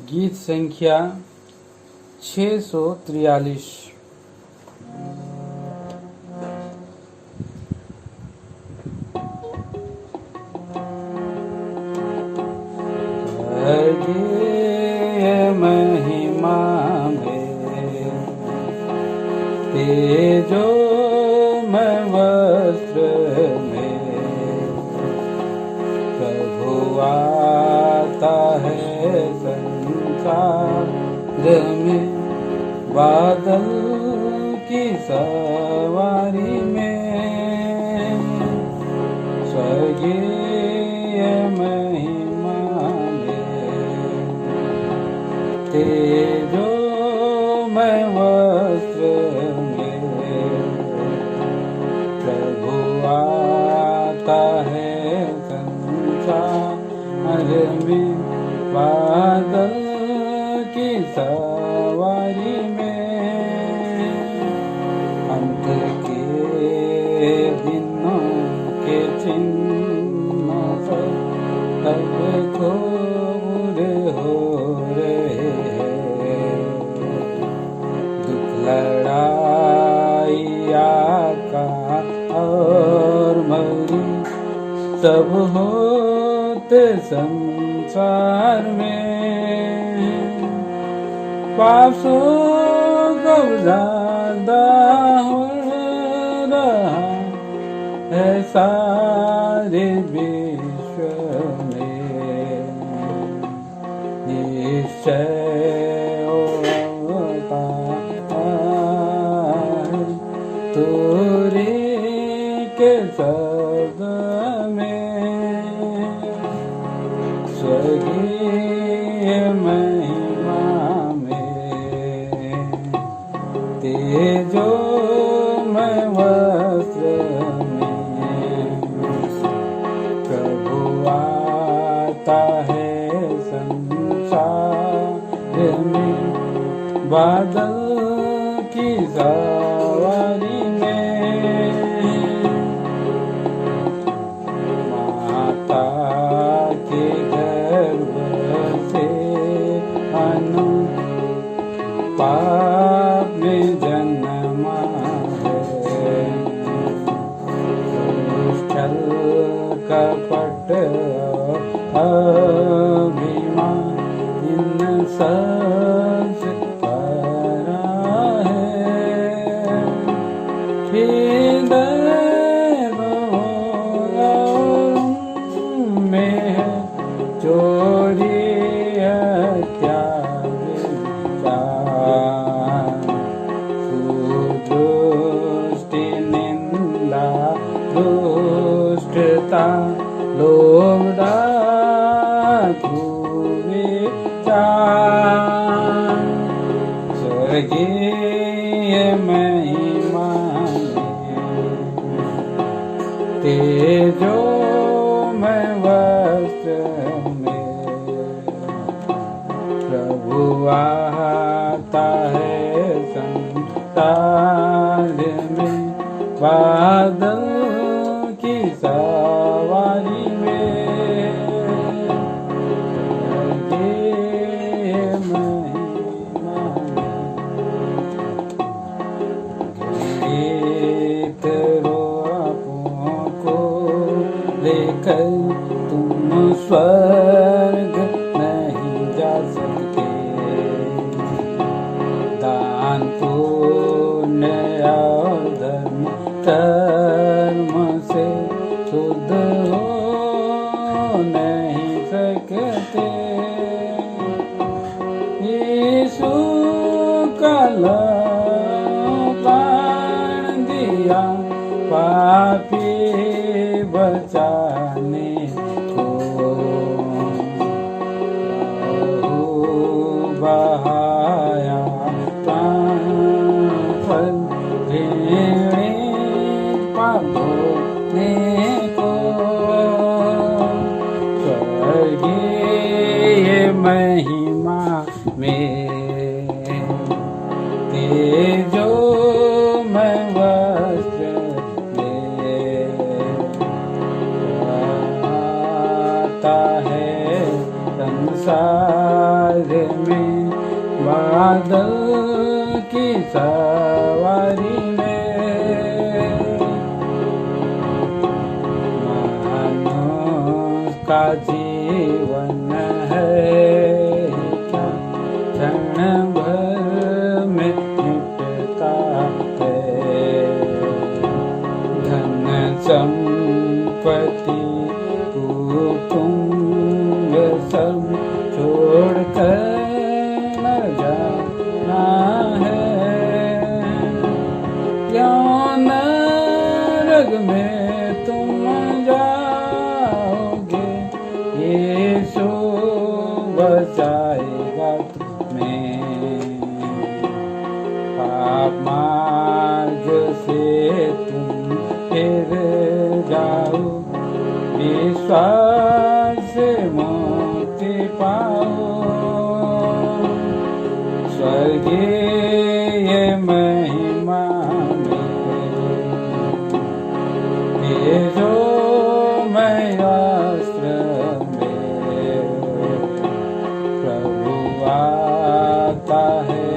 गीत संख्या 643। महिमा में तेजो में वस्त्र में प्रभु आता है संसार में, बादल की सवारी में स्वर्गीय महिमा में तेजो में वस्त्र में प्रभु आता है संसार में, बादल की सवारी में अंत के दिनों के चिन्ह सब को बुरे हो रहे हैं। दुख लड़ाइया का और मरी सब होते संसार में, पासों को ज्यादा हो रहा है सारे विश्व में। निश्चय होता है तोरे के शब्द में स्वर्गीय महिमा तेजो में वस्त्र में प्रभु आता है संसार में, बादल की सवारी में माता के गर्भ से अनु पाप में जन्मा है। छल कपट अभिमान इन सब परा है। हृदय में है चोरी दुष्टता लोभ डाकू विचार स्वर्गीय महिमा तेजो में वस्त्र में प्रभु आता है संसार में, बादल की सवारी में गीत रोपों को लेकर तुम स्वर्ग नहीं जा सकते। दान पुण्य और धर्म कर्म से शुद्ध हो नहीं सकते। यीशु का प्राण दिया पापी बचाने को, बहाया प्राण फल पापोने को। स्वर्गीय महिमा में तेजो में वस्त्र बादल की सवारी में मानव का जीवन है क्या क्षण भर में मिटता है। धन संपत्ति कुटुंब सब छोड़कर न जाना है। क्यों नरक में तुम जाओगे, यीशु बचाएगा तुम्हें। पाप मार्ग से तुम फिर जाओ, विश्वास से मुक्ति पाओ। स्वर्गीय महिमा में जो मैं वस्त्र में प्रभु आता है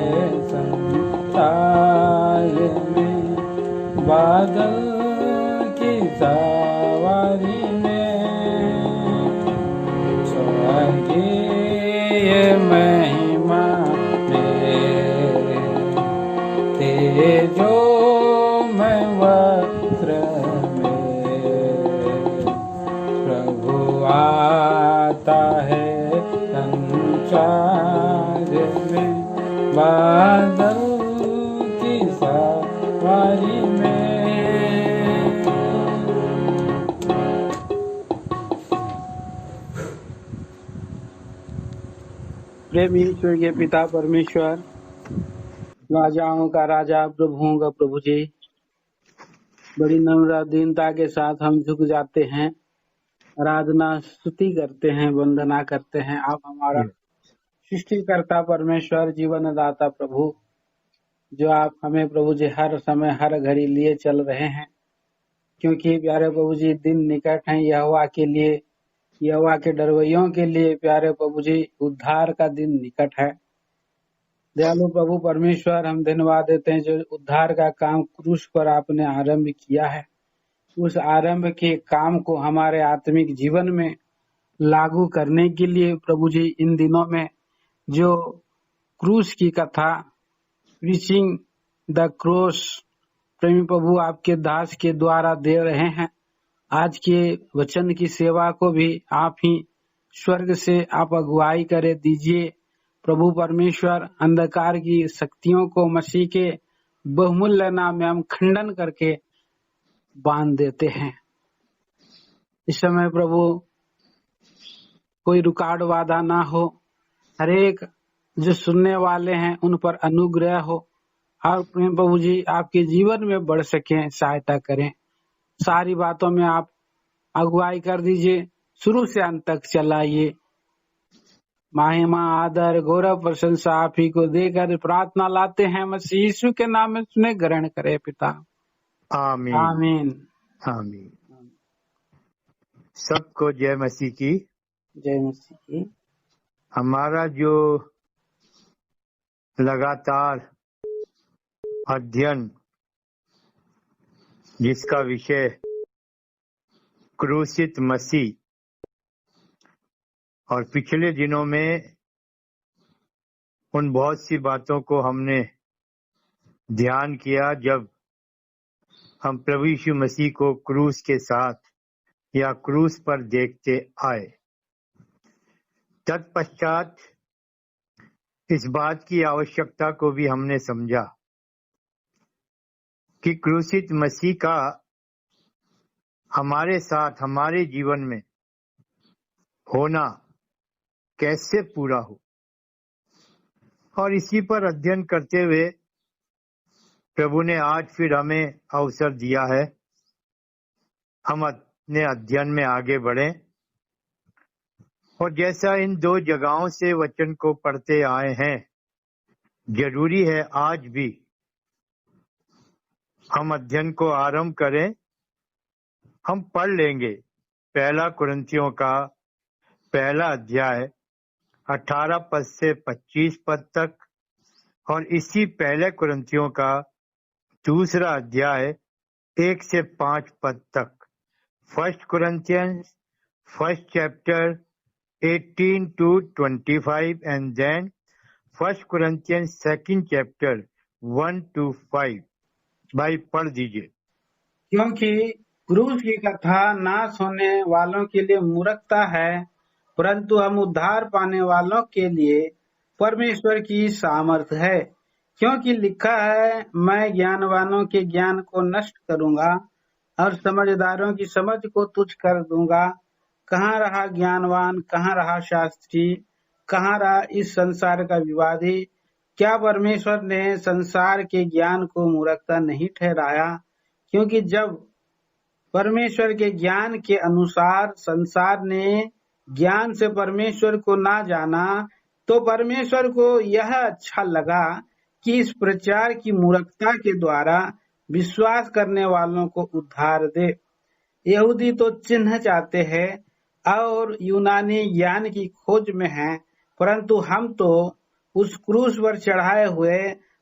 संसार में। बादल की सवारी में स्वर्गीय महिमा में तेजो मैं वस्त्र में प्रभु आता है संसार में। बादल की सवारी में। प्रेम ईश्वर के पिता परमेश्वर, राजाओं का राजा, प्रभुओं का प्रभु जी, बड़ी नम्र दीनता के साथ हम झुक जाते हैं, आराधना स्तुति करते हैं, वंदना करते हैं। आप हमारा सृष्टिकर्ता परमेश्वर, जीवन दाता प्रभु, जो आप हमें प्रभु जी हर समय हर घड़ी लिए चल रहे हैं, क्योंकि प्यारे प्रभु जी दिन निकट हैं। यहोवा के लिए, यहोवा के डरवैयों के लिए प्यारे प्रभु जी उद्धार का दिन निकट है। दयालु प्रभु परमेश्वर, हम धन्यवाद देते हैं जो उद्धार का काम क्रूस पर आपने आरंभ किया है। उस आरंभ के काम को हमारे आत्मिक जीवन में लागू करने के लिए प्रभु जी इन दिनों में जो क्रूस की कथा, प्रीचिंग द क्रॉस, प्रेमी प्रभु आपके दास के द्वारा दे रहे हैं। आज के वचन की सेवा को भी आप ही स्वर्ग से आप अगुवाई करे दीजिए प्रभु परमेश्वर। अंधकार की शक्तियों को मसीह के बहुमूल्य नाम में हम खंडन करके बांध देते हैं। इस समय प्रभु कोई रुकावट बाधा ना हो, हरेक जो सुनने वाले हैं उन पर अनुग्रह हो, और प्रभु जी आपके जीवन में बढ़ सके, सहायता करें। सारी बातों में आप अगुवाई कर दीजिए, शुरू से अंत तक चलाइए। महिमा, आदर, गौरव, प्रशंसा आप ही को देकर प्रार्थना लाते हैं, मसीह यीशु के नाम में सुने ग्रहण करे पिता। आमीन आमीन। आमीन। सबको जय मसीह की। जय मसीह की। हमारा जो लगातार अध्ययन, जिसका विषय क्रूसित मसीह, और पिछले दिनों में उन बहुत सी बातों को हमने ध्यान किया जब हम प्रभु यीशु मसीह को क्रूस के साथ या क्रूस पर देखते आए। तत्पश्चात इस बात की आवश्यकता को भी हमने समझा कि क्रूसित मसीह का हमारे साथ, हमारे जीवन में होना कैसे पूरा हो। और इसी पर अध्ययन करते हुए प्रभु ने आज फिर हमें अवसर दिया है, हम अपने अध्ययन में आगे बढ़ें। और जैसा इन दो जगहों से वचन को पढ़ते आए हैं, जरूरी है आज भी हम अध्ययन को आरंभ करें। हम पढ़ लेंगे पहला कुरिन्थियों का पहला अध्याय 18 पद से 25 पद तक, और इसी पहले कुरिन्थियों का 2 अध्याय 1 से 5 पद तक, 1 Corinthians 1st chapter 18 to 25 and then 1 Corinthians 2nd chapter 1 to 5। भाई पढ़ दीजिए। क्योंकि क्रूस की कथा नाश होने वालों के लिए मूर्खता है, परंतु हम उद्धार पाने वालों के लिए परमेश्वर की सामर्थ है। क्योंकि लिखा है, मैं ज्ञानवानों के ज्ञान को नष्ट करूंगा और समझदारों की समझ को तुच्छ कर दूंगा। कहाँ रहा ज्ञानवान, कहाँ रहा शास्त्री, कहाँ रहा इस संसार का विवादी? क्या परमेश्वर ने संसार के ज्ञान को मूर्खता नहीं ठहराया? क्योंकि जब परमेश्वर के ज्ञान के अनुसार संसार ने ज्ञान से परमेश्वर को ना जाना, तो परमेश्वर को यह अच्छा लगा कि इस प्रचार की मूर्खता के द्वारा विश्वास करने वालों को उद्धार दे। यहूदी तो चिन्ह चाहते हैं और यूनानी ज्ञान की खोज में हैं, परंतु हम तो उस क्रूस पर चढ़ाए हुए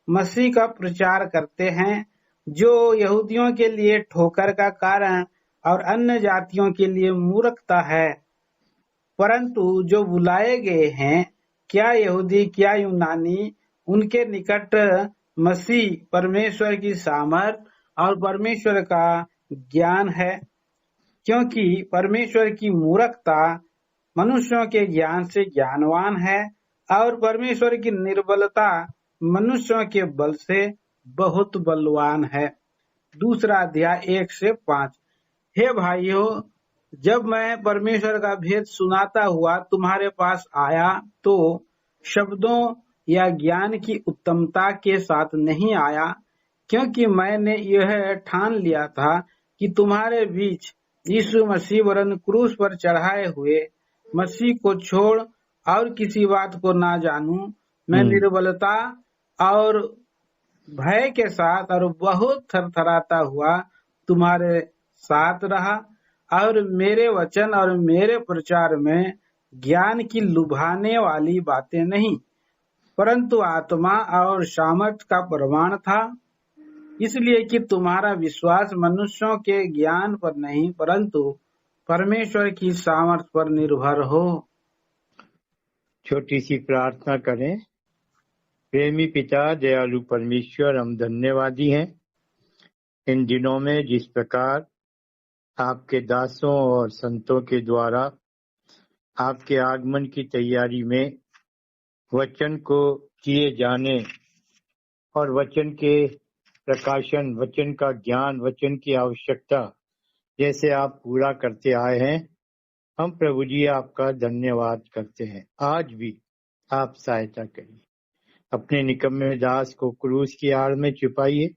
मसीह का प्रचार करते हैं, जो यहूदियों के लिए ठोकर का कारण और अन्य जातियों के लिए मूर्खता है। परंतु जो बुलाए गए हैं, क्या यहूदी क्या यूनानी, उनके निकट मसीह परमेश्वर की सामर्थ और परमेश्वर का ज्ञान है। क्योंकि परमेश्वर की मूर्खता मनुष्यों के ज्ञान से ज्ञानवान है और परमेश्वर की निर्बलता मनुष्यों के बल से बहुत बलवान है। 2 अध्याय 1 से 5। हे भाइयों, जब मैं परमेश्वर का भेद सुनाता हुआ तुम्हारे पास आया, तो शब्दों या ज्ञान की उत्तमता के साथ नहीं आया, क्योंकि मैंने यह ठान लिया था कि तुम्हारे बीच यीशु मसीह वरन क्रूस पर चढ़ाए हुए मसीह को छोड़ और किसी बात को ना जानूं। मैं निर्बलता और भय के साथ और बहुत थरथराता हुआ तुम्हारे साथ रहा, और मेरे वचन और मेरे प्रचार में ज्ञान की लुभाने वाली बातें नहीं, परंतु आत्मा और सामर्थ का प्रमाण था, इसलिए कि तुम्हारा विश्वास मनुष्यों के ज्ञान पर नहीं परंतु परमेश्वर की सामर्थ पर निर्भर हो। छोटी सी प्रार्थना करें। प्रेमी पिता, दयालु परमेश्वर, हम धन्यवादी हैं इन दिनों में जिस प्रकार आपके दासों और संतों के द्वारा आपके आगमन की तैयारी में वचन को किए जाने और वचन के प्रकाशन, वचन का ज्ञान, वचन की आवश्यकता जैसे आप पूरा करते आए हैं, हम प्रभु जी आपका धन्यवाद करते हैं। आज भी आप सहायता करिए, अपने निकम्मे दास को क्रूस की आड़ में छुपाइए।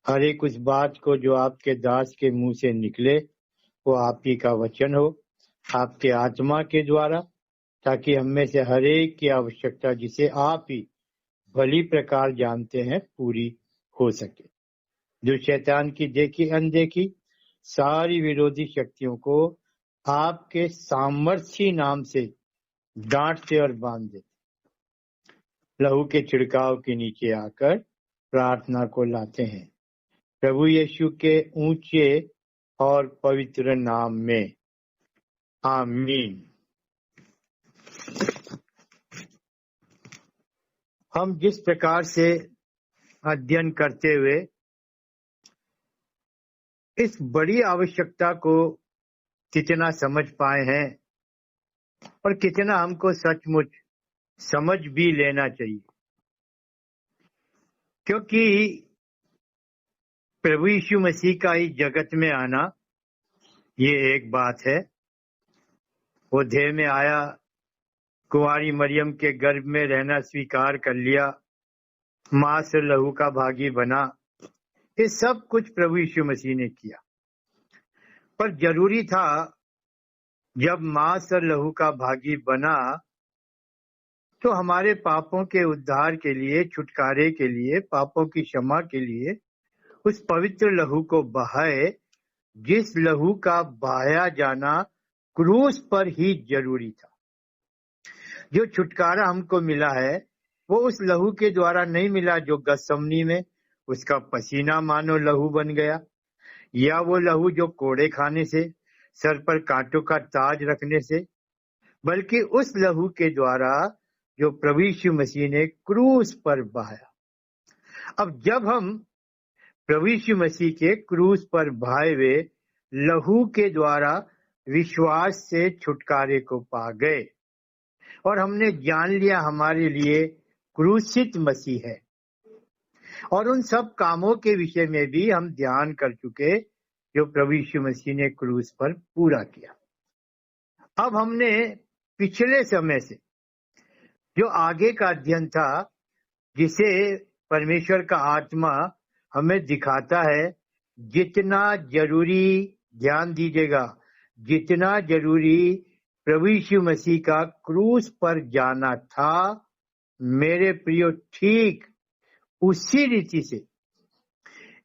हर एक उस बात को जो आपके दास के मुंह से निकले वो आप ही का वचन हो, आपके आत्मा के द्वारा, ताकि हम में से हर एक की आवश्यकता जिसे आप ही भली प्रकार जानते हैं पूरी हो सके। जो शैतान की देखी अनदेखी सारी विरोधी शक्तियों को आपके सामर्थ्य नाम से डांटते और बांध देते। लहू के छिड़काव के नीचे आकर प्रार्थना को लाते हैं प्रभु यीशु के ऊंचे और पवित्र नाम में, आमीन। हम जिस प्रकार से अध्ययन करते हुए इस बड़ी आवश्यकता को कितना समझ पाए हैं और कितना हमको सचमुच समझ भी लेना चाहिए, क्योंकि प्रभु यीशु मसीह का ही जगत में आना ये एक बात है। वो देह में आया, कुंवारी मरियम के गर्भ में रहना स्वीकार कर लिया, मांस और लहू का भागी बना, ये सब कुछ प्रभु यीशु मसीह ने किया। पर जरूरी था जब मांस और लहू का भागी बना तो हमारे पापों के उद्धार के लिए, छुटकारे के लिए, पापों की क्षमा के लिए उस पवित्र लहू को बहाए, जिस लहू का बहाया जाना क्रूस पर ही जरूरी था। जो छुटकारा हमको मिला है वो उस लहू के द्वारा नहीं मिला जो गतसमनी में उसका पसीना मानो लहू बन गया, या वो लहू जो कोड़े खाने से, सर पर कांटों का ताज रखने से, बल्कि उस लहू के द्वारा जो प्रभु यीशु मसीह ने क्रूस पर बहाया। अब जब हम प्रभु यीशु मसीह के क्रूस पर बहाए हुए लहू के द्वारा विश्वास से छुटकारे को पा गए और हमने जान लिया हमारे लिए क्रूसित मसीह है, और उन सब कामों के विषय में भी हम ध्यान कर चुके जो प्रभु यीशु मसीह ने क्रूस पर पूरा किया। अब हमने पिछले समय से जो आगे का अध्ययन था, जिसे परमेश्वर का आत्मा हमें दिखाता है, जितना जरूरी, ध्यान दीजिएगा, जितना जरूरी प्रभु यीशु मसीह का क्रूस पर जाना था, मेरे प्रियो, ठीक उसी रीति से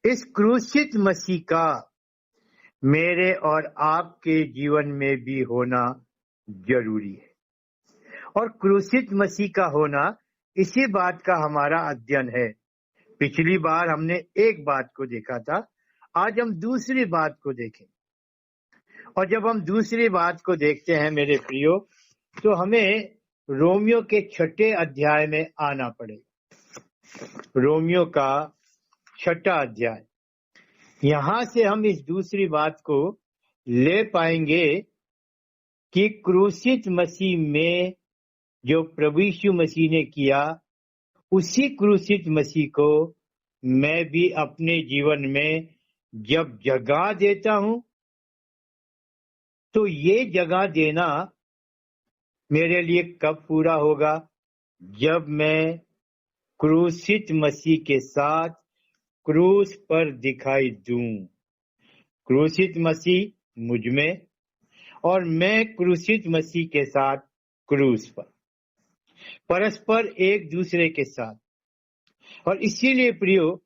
इस क्रूसित मसीह का मेरे और आपके जीवन में भी होना जरूरी है। और क्रूसित मसीह का होना, इसी बात का हमारा अध्ययन है। पिछली बार हमने एक बात को देखा था, आज हम दूसरी बात को देखें। और जब हम दूसरी बात को देखते हैं मेरे प्रियो, तो हमें रोमियो के 6 अध्याय में आना पड़ेगा। रोमियो का 6 अध्याय, यहां से हम इस दूसरी बात को ले पाएंगे कि क्रूसित मसीह में जो प्रभु यीशु मसीह ने किया, उसी क्रूसित मसीह को मैं भी अपने जीवन में जब जगह देता हूं, तो ये जगह देना मेरे लिए कब पूरा होगा? जब मैं क्रूसित मसीह के साथ क्रूस पर दिखाई दूं। क्रूसित मसीह मुझ में और मैं क्रूसित मसीह के साथ क्रूस पर, परस्पर एक दूसरे के साथ। और इसीलिए प्रियो,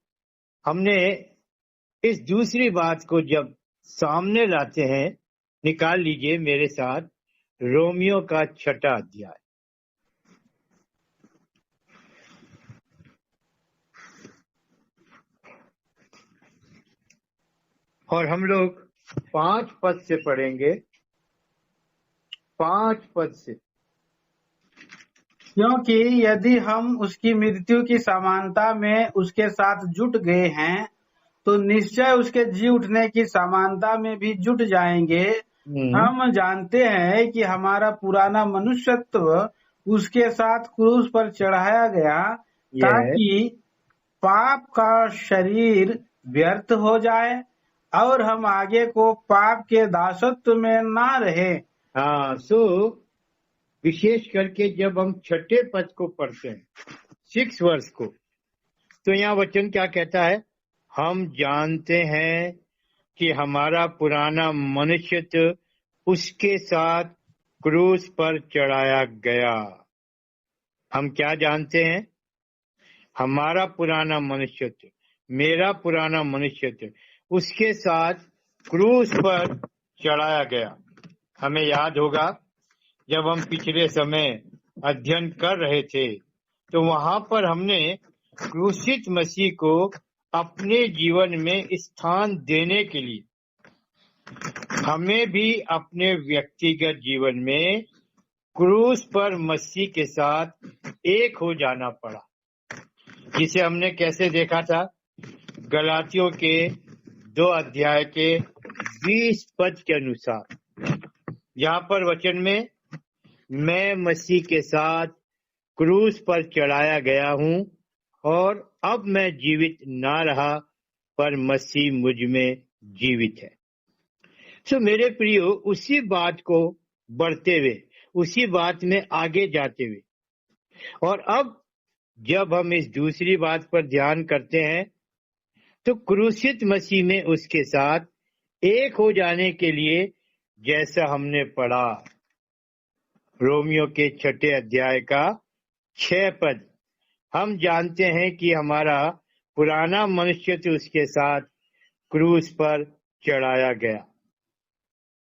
हमने इस दूसरी बात को जब सामने लाते हैं, निकाल लीजिए मेरे साथ रोमियो का 6 अध्याय। और हम लोग 5 पद से पढ़ेंगे, 5 पद से। क्योंकि यदि हम उसकी मृत्यु की समानता में उसके साथ जुट गए हैं, तो निश्चय उसके जी उठने की समानता में भी जुट जाएंगे। हम जानते हैं कि हमारा पुराना मनुष्यत्व उसके साथ क्रूस पर चढ़ाया गया, ताकि पाप का शरीर व्यर्थ हो जाए और हम आगे को पाप के दासत्व में ना रहे। हाँ, सो विशेष करके जब हम 6 पद को पढ़ते हैं, 6 वर्ष को, तो यहाँ वचन क्या कहता है? हम जानते हैं कि हमारा पुराना मनुष्य उसके साथ क्रूस पर चढ़ाया गया। हम क्या जानते हैं? हमारा पुराना मनुष्य, मेरा पुराना मनुष्य उसके साथ क्रूस पर चढ़ाया गया। हमें याद होगा जब हम पिछले समय अध्ययन कर रहे थे, तो वहां पर हमने क्रूसित मसीह को अपने जीवन में स्थान देने के लिए हमें भी अपने व्यक्तिगत जीवन में क्रूस पर मसीह के साथ एक हो जाना पड़ा, जिसे हमने कैसे देखा था? गलातियों के 2 अध्याय के 20 पद के अनुसार, यहाँ पर वचन में मैं मसीह के साथ क्रूस पर चढ़ाया गया हूँ और अब मैं जीवित ना रहा, पर मसीह मुझ में जीवित है। सो मेरे प्रियो, उसी बात को बढ़ते हुए, उसी बात में आगे जाते हुए, और अब जब हम इस दूसरी बात पर ध्यान करते हैं, तो क्रूसित मसीह में उसके साथ एक हो जाने के लिए, जैसा हमने पढ़ा रोमियो के 6 अध्याय का 6 पद, हम जानते हैं कि हमारा पुराना मनुष्य तो उसके साथ क्रूस पर चढ़ाया गया।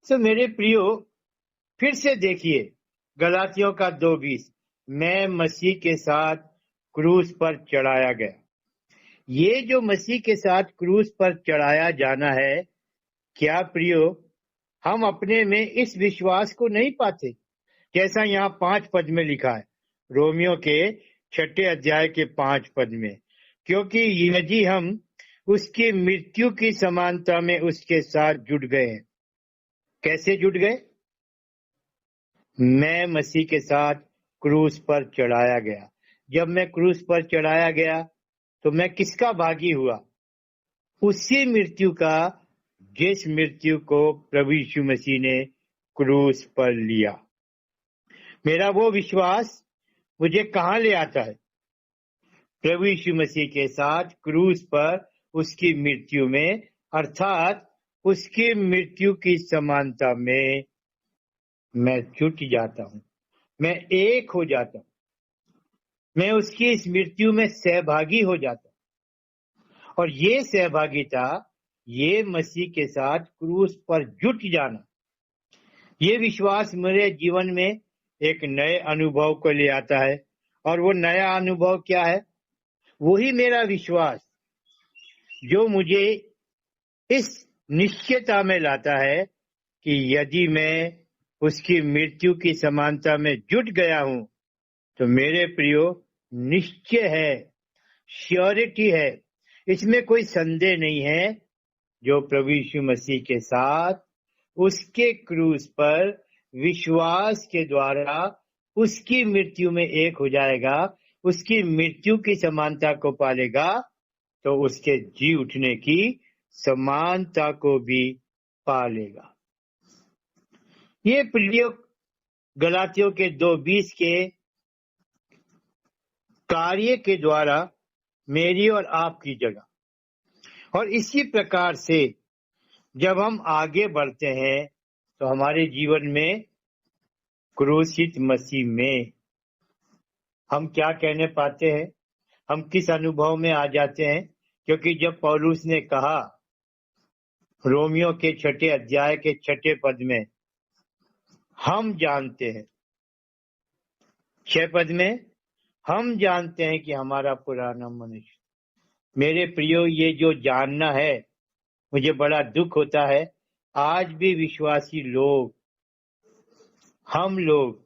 सो मेरे प्रियो, फिर से देखिए गलातियों का 2:20, मैं मसीह के साथ क्रूस पर चढ़ाया गया। ये जो मसीह के साथ क्रूस पर चढ़ाया जाना है, क्या प्रियो, हम अपने में इस विश्वास को नहीं पाते? जैसा यहाँ 5 पद में लिखा है, रोमियो के 6 अध्याय के 5 पद में, क्योंकि यदि हम उसकी मृत्यु की समानता में उसके साथ जुड़ गए हैं। कैसे जुड़ गए? मैं मसीह के साथ क्रूस पर चढ़ाया गया। जब मैं क्रूस पर चढ़ाया गया तो मैं किसका भागी हुआ? उसी मृत्यु का, जिस मृत्यु को प्रभु यीशु मसीह ने क्रूस पर लिया। मेरा वो विश्वास मुझे कहाँ ले आता है? प्रभु यीशु मसीह के साथ क्रूस पर उसकी मृत्यु में, अर्थात उसकी मृत्यु की समानता में मैं जुट जाता हूँ, मैं एक हो जाता हूँ, मैं उसकी इस मृत्यु में सहभागी हो जाता हूँ। और ये सहभागिता, ये मसीह के साथ क्रूस पर जुट जाना, ये विश्वास मेरे जीवन में एक नए अनुभव को ले आता है। और वो नया अनुभव क्या है? वही मेरा विश्वास जो मुझे इस निश्चयता में लाता है कि यदि मैं उसकी मृत्यु की समानता में जुट गया हूं तो मेरे प्रियो, निश्चय है, श्योरिटी है, इसमें कोई संदेह नहीं है, जो प्रभु यीशु मसीह के साथ उसके क्रूस पर विश्वास के द्वारा उसकी मृत्यु में एक हो जाएगा, उसकी मृत्यु की समानता को पालेगा, तो उसके जी उठने की समानता को भी पालेगा। ये प्रिय गलातियों के 2:20 के कार्य के द्वारा मेरी और आपकी जगह, और इसी प्रकार से जब हम आगे बढ़ते हैं तो हमारे जीवन में क्रूसित मसीह में हम क्या कहने पाते हैं? हम किस अनुभव में आ जाते हैं? क्योंकि जब पौलुस ने कहा रोमियो के 6 अध्याय के 6 पद में, हम जानते हैं, 6 पद में, हम जानते हैं कि हमारा पुराना मनुष्य। मेरे प्रियो, ये जो जानना है, मुझे बड़ा दुख होता है, आज भी विश्वासी लोग, हम लोग,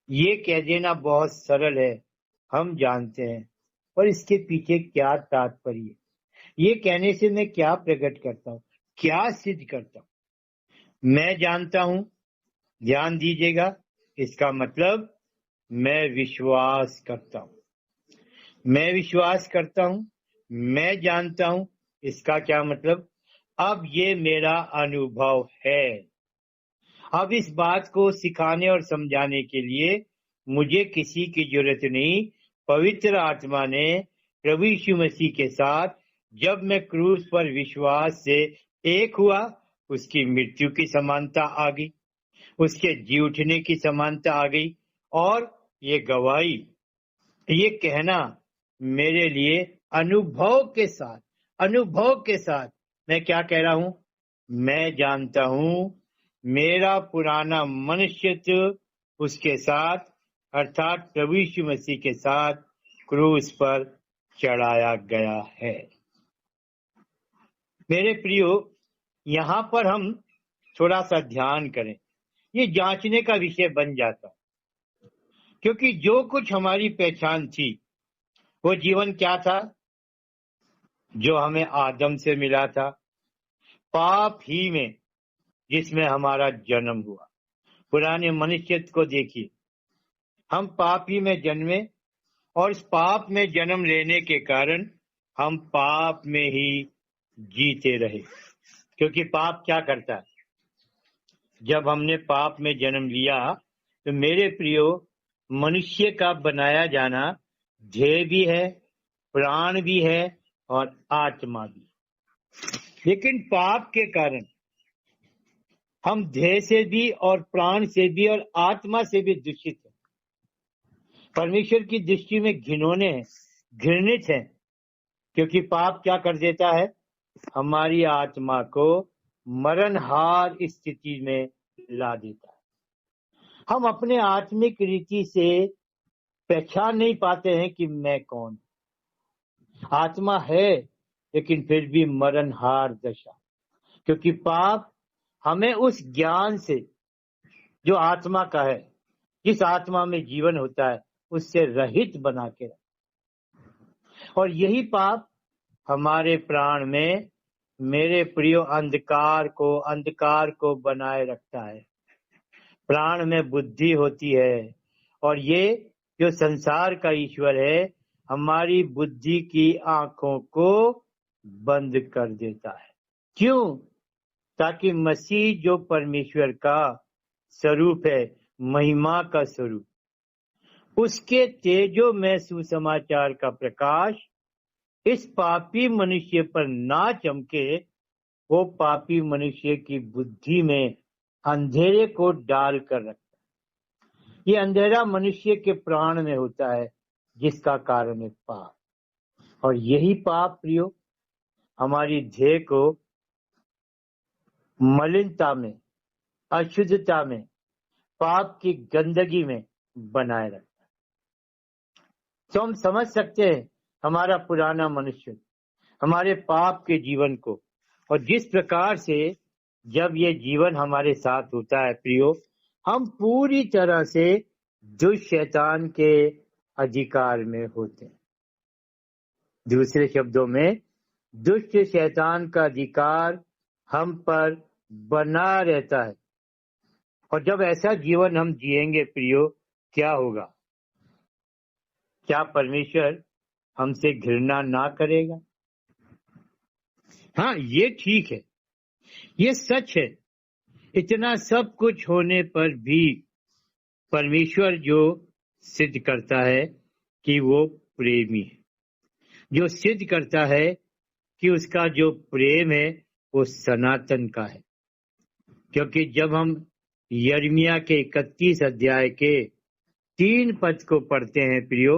ये कह देना बहुत सरल है, हम जानते हैं, और इसके पीछे क्या तात्पर्य? ये कहने से मैं क्या प्रकट करता हूँ, क्या सिद्ध करता हूँ? मैं जानता हूं, ध्यान दीजिएगा, इसका मतलब मैं विश्वास करता हूं, मैं विश्वास करता हूं, मैं जानता हूं, इसका क्या मतलब? अब ये मेरा अनुभव है। अब इस बात को सिखाने और समझाने के लिए मुझे किसी की जरूरत नहीं। पवित्र आत्मा ने प्रभु यीशु मसीह के साथ जब मैं क्रूस पर विश्वास से एक हुआ, उसकी मृत्यु की समानता आ गई, उसके जी उठने की समानता आ गई, और ये गवाही, ये कहना मेरे लिए अनुभव के साथ मैं क्या कह रहा हूं? मैं जानता हूं मेरा पुराना मनुष्य उसके साथ, अर्थात प्रभु यीशु मसीह के साथ क्रूस पर चढ़ाया गया है। मेरे प्रियो, यहाँ पर हम थोड़ा सा ध्यान करें, ये जांचने का विषय बन जाता, क्योंकि जो कुछ हमारी पहचान थी, वो जीवन क्या था? जो हमें आदम से मिला था, पाप ही में, जिसमें हमारा जन्म हुआ। पुराने मनुष्य को देखिए, हम पाप ही में जन्मे, और इस पाप में जन्म लेने के कारण हम पाप में ही जीते रहे। क्योंकि पाप क्या करता है? जब हमने पाप में जन्म लिया तो मेरे प्रियो, मनुष्य का बनाया जाना ध्येय भी है, प्राण भी है, और आत्मा भी। लेकिन पाप के कारण हम ध्येय से भी और प्राण से भी और आत्मा से भी दूषित हैं। परमेश्वर की दृष्टि में घिनौने हैं, घृणित हैं, क्योंकि पाप क्या कर देता है? हमारी आत्मा को मरणहार स्थिति में ला देता है। हम अपने आत्मिक रीति से पहचान नहीं पाते हैं कि मैं कौन। आत्मा है लेकिन फिर भी मरणहार दशा, क्योंकि पाप हमें उस ज्ञान से जो आत्मा का है, जिस आत्मा में जीवन होता है, उससे रहित बना के रखता। और यही पाप हमारे प्राण में, मेरे प्रियो, अंधकार को बनाए रखता है। प्राण में बुद्धि होती है और ये जो संसार का ईश्वर है हमारी बुद्धि की आंखों को बंद कर देता है। क्यों? ताकि मसीह जो परमेश्वर का स्वरूप है, महिमा का स्वरूप, उसके तेजो में सुसमाचार का प्रकाश इस पापी मनुष्य पर ना चमके। वो पापी मनुष्य की बुद्धि में अंधेरे को डाल कर रखता है। ये अंधेरा मनुष्य के प्राण में होता है, जिसका कारण है पाप। और यही पाप प्रियो हमारी देह को मलिनता में, अशुद्धता में, पाप की गंदगी में बनाए रखता है। तो हम समझ सकते हैं हमारा पुराना मनुष्य, हमारे पाप के जीवन को, और जिस प्रकार से जब ये जीवन हमारे साथ होता है प्रियो, हम पूरी तरह से दुष्ट शैतान के अधिकार में होते हैं। दूसरे शब्दों में, दुष्ट शैतान का अधिकार हम पर बना रहता है। और जब ऐसा जीवन हम जिएंगे प्रियो, क्या होगा? क्या परमेश्वर हमसे घृणा ना करेगा? हाँ, ये ठीक है, ये सच है। इतना सब कुछ होने पर भी परमेश्वर जो सिद्ध करता है कि वो प्रेमी है, जो सिद्ध करता है कि उसका जो प्रेम है वो सनातन का है। क्योंकि जब हम यिर्मयाह के 31 अध्याय के 3 पद को पढ़ते हैं प्रियो,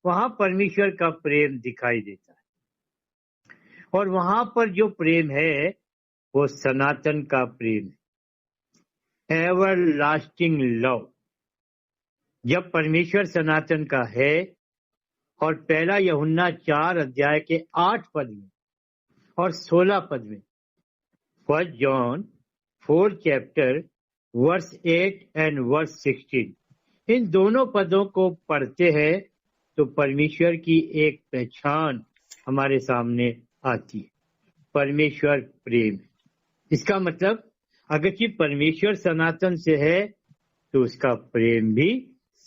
वहां परमेश्वर का प्रेम दिखाई देता है। और वहां पर जो प्रेम है वो सनातन का प्रेम है, एवर लास्टिंग लव। जब परमेश्वर सनातन का है, और पहला यूहन्ना 4 अध्याय के 8 पद में और 16 पद में, 1 John 4 chapter verse 8 and verse 16, इन दोनों पदों को पढ़ते हैं तो परमेश्वर की एक पहचान हमारे सामने आती है। परमेश्वर प्रेम है। इसका मतलब अगर कि परमेश्वर सनातन से है तो उसका प्रेम भी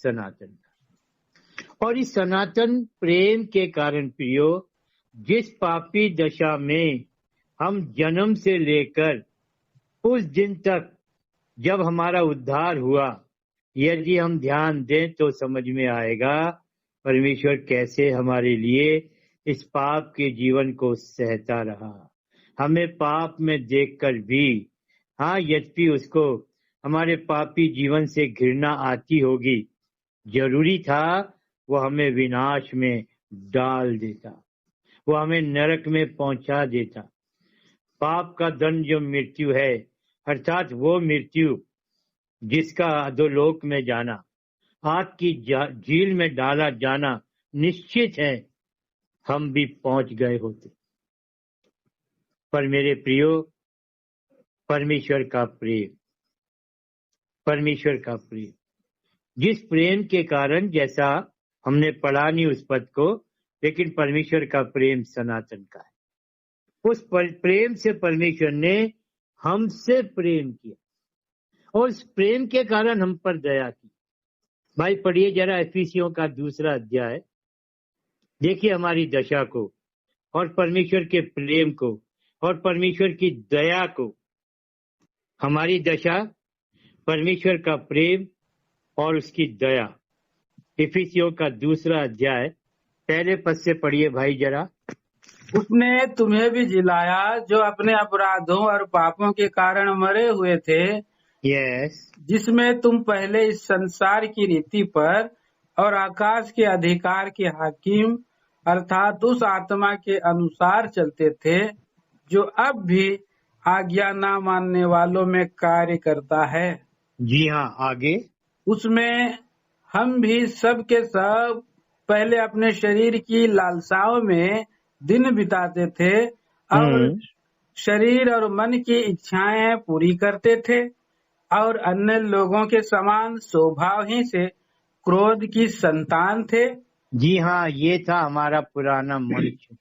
सनातन है। और इस सनातन प्रेम के कारण प्रियो, जिस पापी दशा में हम जन्म से लेकर उस दिन तक जब हमारा उद्धार हुआ, यदि हम ध्यान दें तो समझ में आएगा परमेश्वर कैसे हमारे लिए इस पाप के जीवन को सहता रहा। हमें पाप में देखकर भी, हाँ, यद्यपि उसको हमारे पापी जीवन से घृणा आती होगी, जरूरी था वो हमें विनाश में डाल देता, वो हमें नरक में पहुंचा देता। पाप का दंड जो मृत्यु है, अर्थात वो मृत्यु जिसका अधोलोक में जाना, आग की झील में डाला जाना निश्चित है, हम भी पहुंच गए होते। पर मेरे प्रियो, परमेश्वर का प्रेम, परमेश्वर का प्रेम, जिस प्रेम के कारण, जैसा हमने पढ़ा नहीं उस पद को, लेकिन परमेश्वर का प्रेम सनातन का है। उस प्रेम से परमेश्वर ने हमसे प्रेम किया और उस प्रेम के कारण हम पर दया की। भाई पढ़िए जरा एफिसियों का 2 अध्याय, देखिए हमारी दशा को और परमेश्वर के प्रेम को और परमेश्वर की दया को। हमारी दशा, परमेश्वर का प्रेम और उसकी दया। इफिसियों का 2 अध्याय पहले पद से पढ़िए भाई जरा। उसने तुम्हें भी जिलाया जो अपने अपराधों और पापों के कारण मरे हुए थे, यस, जिसमें तुम पहले इस संसार की रीति पर और आकाश के अधिकार के हाकिम अर्थात उस आत्मा के अनुसार चलते थे जो अब भी आज्ञा न मानने वालों में कार्य करता है। जी हाँ, आगे। उसमें हम भी सब के सब पहले अपने शरीर की लालसाओं में दिन बिताते थे और शरीर और मन की इच्छाएं पूरी करते थे और अन्य लोगों के समान स्वभाव ही से क्रोध की संतान थे। जी हाँ, ये था हमारा पुराना मनुष्य,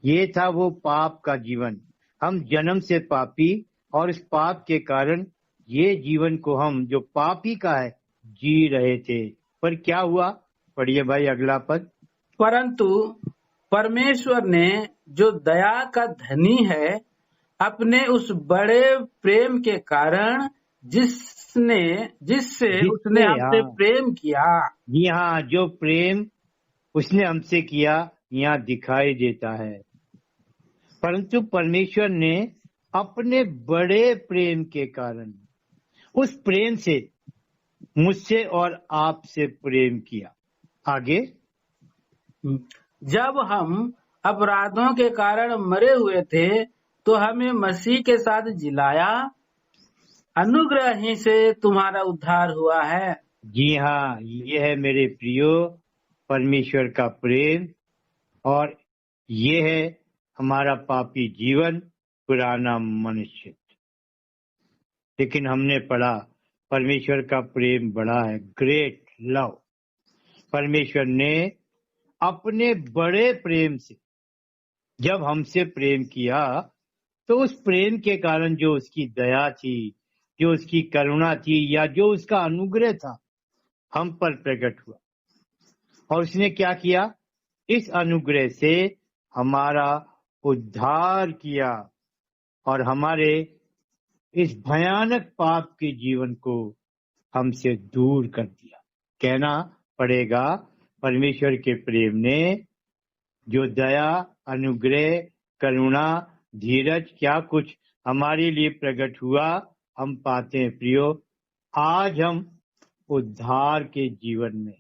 ये था वो पाप का जीवन। हम जन्म से पापी और इस पाप के कारण ये जीवन को हम जो पापी का है जी रहे थे। पर क्या हुआ? पढ़िए भाई अगला पद। परंतु परमेश्वर ने जो दया का धनी है अपने उस बड़े प्रेम के कारण जिससे उसने हमसे प्रेम किया। जी हाँ, जो प्रेम उसने हमसे किया यहाँ दिखाई देता है। परंतु परमेश्वर ने अपने बड़े प्रेम के कारण उस प्रेम से मुझसे और आपसे प्रेम किया। आगे, जब हम अपराधों के कारण मरे हुए थे तो हमें मसीह के साथ जिलाया, अनुग्रह ही से तुम्हारा उद्धार हुआ है। जी हाँ, ये है मेरे प्रियो परमेश्वर का प्रेम, और ये है हमारा पापी जीवन, पुराना मनुष्य। लेकिन हमने पढ़ा परमेश्वर का प्रेम बड़ा है, ग्रेट लव। परमेश्वर ने अपने बड़े प्रेम से जब हमसे प्रेम किया तो उस प्रेम के कारण जो उसकी दया थी, जो उसकी करुणा थी, या जो उसका अनुग्रह था हम पर प्रकट हुआ। और उसने क्या किया? इस अनुग्रह से हमारा उद्धार किया और हमारे इस भयानक पाप के जीवन को हमसे दूर कर दिया। कहना पड़ेगा परमेश्वर के प्रेम ने जो दया, अनुग्रह, करुणा, धीरज, क्या कुछ हमारे लिए प्रकट हुआ हम पाते हैं। प्रियो, आज हम उद्धार के जीवन में,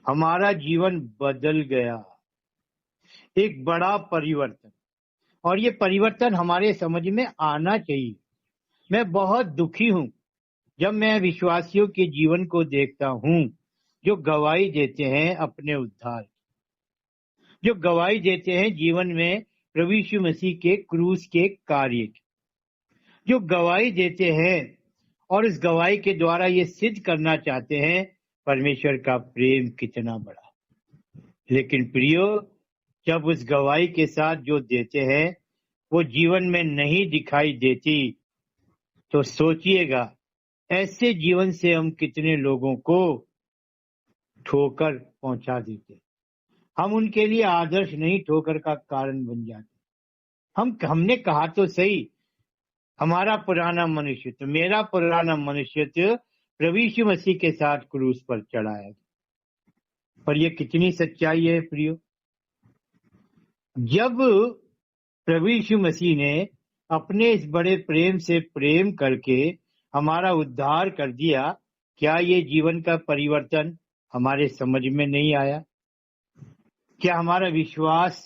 हमारा जीवन बदल गया, एक बड़ा परिवर्तन, और ये परिवर्तन हमारे समझ में आना चाहिए। मैं बहुत दुखी हूं जब मैं विश्वासियों के जीवन को देखता हूं जो गवाही देते हैं अपने उद्धार, जो गवाही देते हैं जीवन में प्रभु यीशु मसीह के क्रूस के कार्य की, जो गवाही देते हैं और इस गवाही के द्वारा ये सिद्ध करना चाहते हैं परमेश्वर का प्रेम कितना बड़ा। लेकिन प्रियो, जब उस गवाही के साथ जो देते हैं वो जीवन में नहीं दिखाई देती तो सोचिएगा ऐसे जीवन से हम कितने लोगों को ठोकर पहुंचा देते। हम उनके लिए आदर्श नहीं, ठोकर का कारण बन जाते। हमने कहा तो सही, हमारा पुराना मनुष्य, तो मेरा पुराना मनुष्य प्रभु यीशु मसीह के साथ क्रूस पर चढ़ाया, पर यह कितनी सच्चाई है प्रियो। जब प्रभु यीशु मसीह ने अपने इस बड़े प्रेम से प्रेम करके हमारा उद्धार कर दिया, क्या ये जीवन का परिवर्तन हमारे समझ में नहीं आया? क्या हमारा विश्वास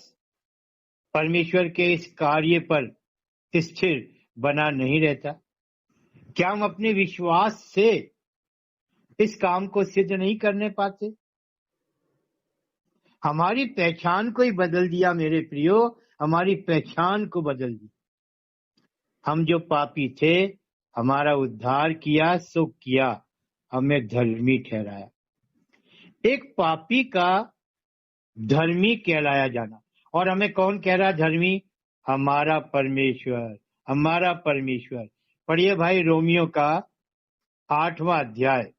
परमेश्वर के इस कार्य पर स्थिर बना नहीं रहता? क्या हम अपने विश्वास से इस काम को सिद्ध नहीं करने पाते? हमारी पहचान को ही बदल दिया मेरे प्रियो, हमारी पहचान को बदल दिया। हम जो पापी थे, हमारा उद्धार किया, सो किया, हमें धर्मी ठहराया। एक पापी का धर्मी कहलाया जाना, और हमें कौन कह रहा धर्मी? हमारा परमेश्वर, हमारा परमेश्वर। पढ़िए भाई रोमियो का 8वां अध्याय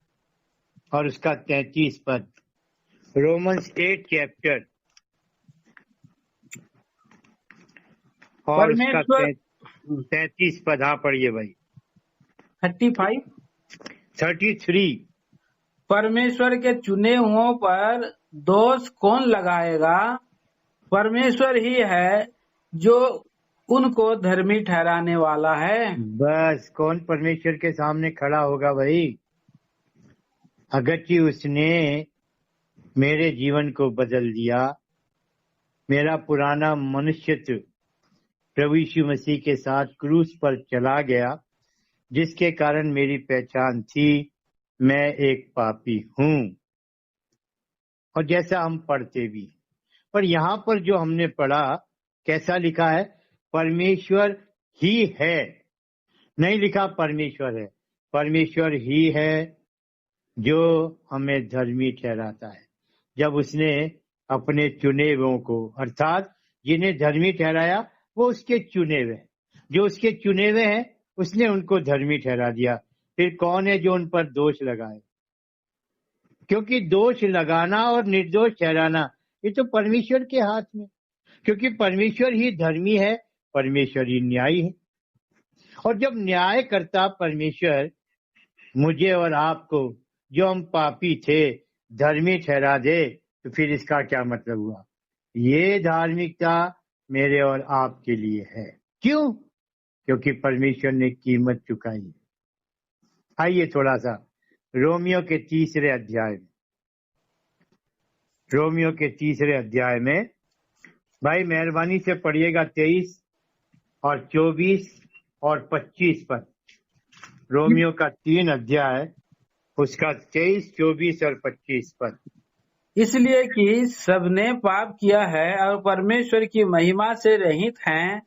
और उसका 33 पद, रोमन्स 8 चैप्टर और उसका 33 पद। हाँ पढ़िए भाई। 33। परमेश्वर के चुने हुओं पर दोष कौन लगाएगा? परमेश्वर ही है जो उनको धर्मी ठहराने वाला है। बस कौन परमेश्वर के सामने खड़ा होगा भाई? अगरचे उसने मेरे जीवन को बदल दिया, मेरा पुराना मनुष्यत्व प्रभु यीशु मसीह के साथ क्रूस पर चला गया, जिसके कारण मेरी पहचान थी मैं एक पापी हूँ, और जैसा हम पढ़ते भी। पर यहाँ पर जो हमने पढ़ा कैसा लिखा है, परमेश्वर ही है, नहीं लिखा परमेश्वर है। परमेश्वर ही है जो हमें धर्मी ठहराता है। जब उसने अपने चुने हुओं को, अर्थात जिन्हें धर्मी ठहराया वो उसके चुने हुए, जो उसके चुने हुए हैं उसने उनको धर्मी ठहरा दिया। फिर कौन है जो उन पर दोष लगाए? क्योंकि दोष लगाना और निर्दोष ठहराना ये तो परमेश्वर के हाथ में, क्योंकि परमेश्वर ही धर्मी है, परमेश्वर ही न्यायी है। और जब न्याय करता परमेश्वर मुझे और आपको, जो हम पापी थे, धर्मी ठहरा दे, तो फिर इसका क्या मतलब हुआ? ये धार्मिकता मेरे और आपके लिए है। क्यों? क्योंकि परमेश्वर ने कीमत चुकाई। आइए थोड़ा सा रोमियो के तीसरे अध्याय में भाई मेहरबानी से पढ़िएगा 23 और 24 और 25 पद। रोमियो का 3 अध्याय, उसका 23, 24 और 25 पद। इसलिए कि सबने पाप किया है और परमेश्वर की महिमा से रहित हैं,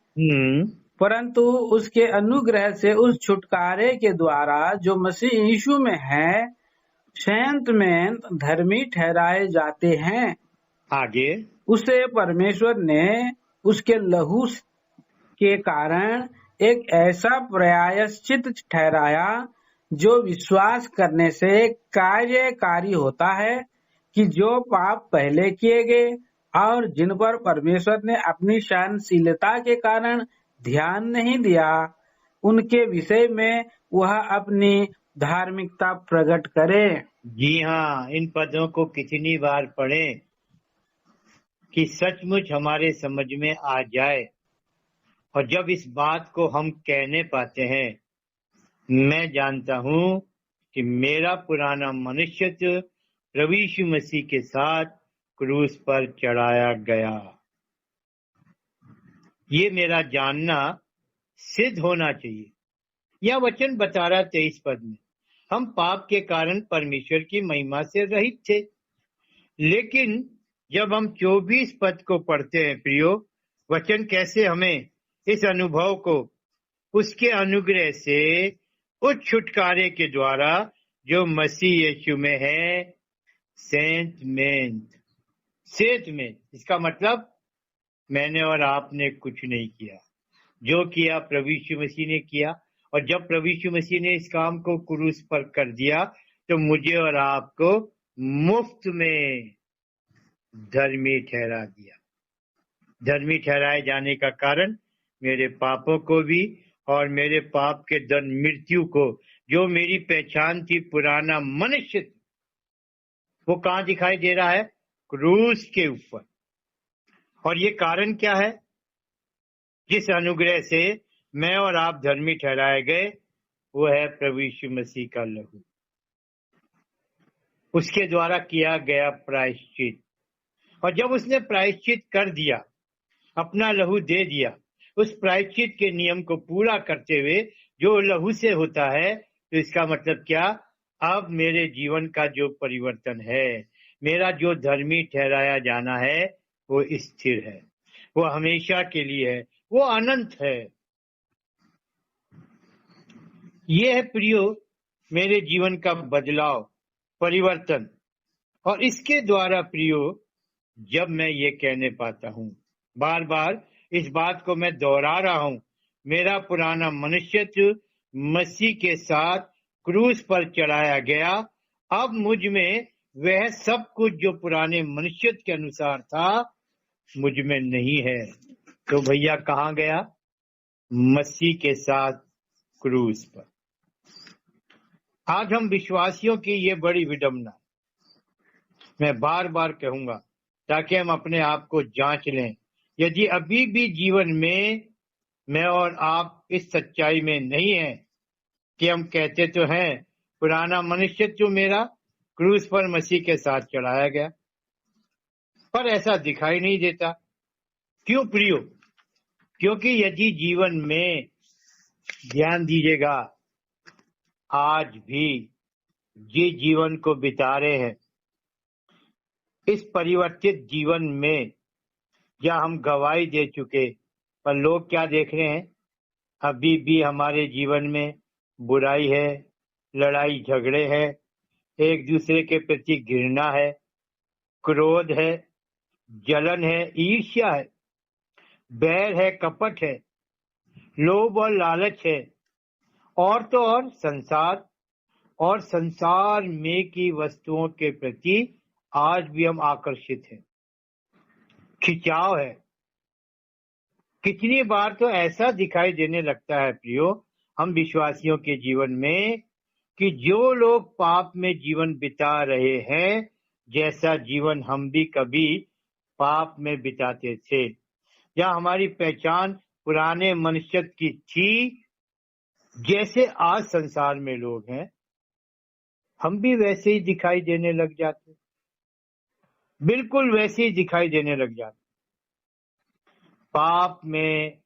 परंतु उसके अनुग्रह से उस छुटकारे के द्वारा जो मसीह यीशु में है संत में धर्मी ठहराए जाते हैं। आगे उसे परमेश्वर ने उसके लहू के कारण एक ऐसा प्रायश्चित ठहराया जो विश्वास करने से कार्यकारी होता है कि जो पाप पहले किए गए और जिन पर परमेश्वर ने अपनी सहनशीलता के कारण ध्यान नहीं दिया, उनके विषय में वह अपनी धार्मिकता प्रकट करे। जी हाँ, इन पदों को कितनी बार पढ़ें कि सचमुच हमारे समझ में आ जाए। और जब इस बात को हम कहने पाते हैं, मैं जानता हूं कि मेरा पुराना मनुष्यत्व प्रभु यीशु मसीह के साथ क्रूस पर चढ़ाया गया। ये मेरा जानना सिद्ध होना चाहिए। यह वचन बता रहा 23 पद में, हम पाप के कारण परमेश्वर की महिमा से रहित थे। लेकिन जब हम 24 पद को पढ़ते हैं प्रियो, वचन कैसे हमें इस अनुभव को उसके अनुग्रह से उस छुटकारे के द्वारा जो मसीह यीशु में है, सेंट में, इसका मतलब मैंने और आपने कुछ नहीं किया, जो किया प्रभु यीशु मसीह ने किया। और जब प्रभु यीशु मसीह ने इस काम को क्रूस पर कर दिया तो मुझे और आपको मुफ्त में धर्मी ठहरा दिया। धर्मी ठहराए जाने का कारण मेरे पापों को भी और मेरे पाप के दंड मृत्यु को, जो मेरी पहचान थी पुराना मनुष्य, वो कहाँ दिखाई दे रहा है? क्रूस के ऊपर। और ये कारण क्या है? जिस अनुग्रह से मैं और आप धर्मी ठहराए गए वो है प्रभु यीशु मसीह का लहू, उसके द्वारा किया गया प्रायश्चित। और जब उसने प्रायश्चित कर दिया, अपना लहू दे दिया, उस प्रायश्चित के नियम को पूरा करते हुए जो लहू से होता है, तो इसका मतलब क्या? अब मेरे जीवन का जो परिवर्तन है, मेरा जो धर्मी ठहराया जाना है, वो स्थिर है, वो हमेशा के लिए है, वो अनंत है। ये है प्रियो मेरे जीवन का बदलाव, परिवर्तन। और इसके द्वारा प्रियो जब मैं ये कहने पाता हूँ, बार बार इस बात को मैं दोहरा रहा हूँ, मेरा पुराना मनुष्यत्व मसीह के साथ क्रूस पर चढ़ाया गया, अब मुझ में वह सब कुछ जो पुराने मनुष्यत्व के अनुसार था मुझ में नहीं है। तो भैया कहाँ गया? मसीह के साथ क्रूस पर। आज हम विश्वासियों की ये बड़ी विडंबना, मैं बार बार कहूंगा ताकि हम अपने आप को जांच लें। यदि अभी भी जीवन में मैं और आप इस सच्चाई में नहीं है कि हम कहते तो हैं पुराना मनुष्यत्व मेरा क्रूस पर मसीह के साथ चढ़ाया गया, पर ऐसा दिखाई नहीं देता। क्यों प्रियो? क्योंकि यदि जीवन में ध्यान दीजिएगा, आज भी जिस जीवन को बिता रहे हैं इस परिवर्तित जीवन में या हम गवाही दे चुके, पर लोग क्या देख रहे हैं? अभी भी हमारे जीवन में बुराई है, लड़ाई झगड़े है, एक दूसरे के प्रति घृणा है, क्रोध है, जलन है, ईर्ष्या है, बैर है, कपट है, लोभ और लालच है, और तो और संसार में की वस्तुओं के प्रति आज भी हम आकर्षित हैं। खिंचाव है। कितनी बार तो ऐसा दिखाई देने लगता है प्रियो, हम विश्वासियों के जीवन में, कि जो लोग पाप में जीवन बिता रहे हैं, जैसा जीवन हम भी कभी पाप में बिताते थे, या हमारी पहचान पुराने मनुष्य की थी, जैसे आज संसार में लोग हैं, हम भी वैसे ही दिखाई देने लग जाते, बिल्कुल वैसे ही दिखाई देने लग जाते। पाप में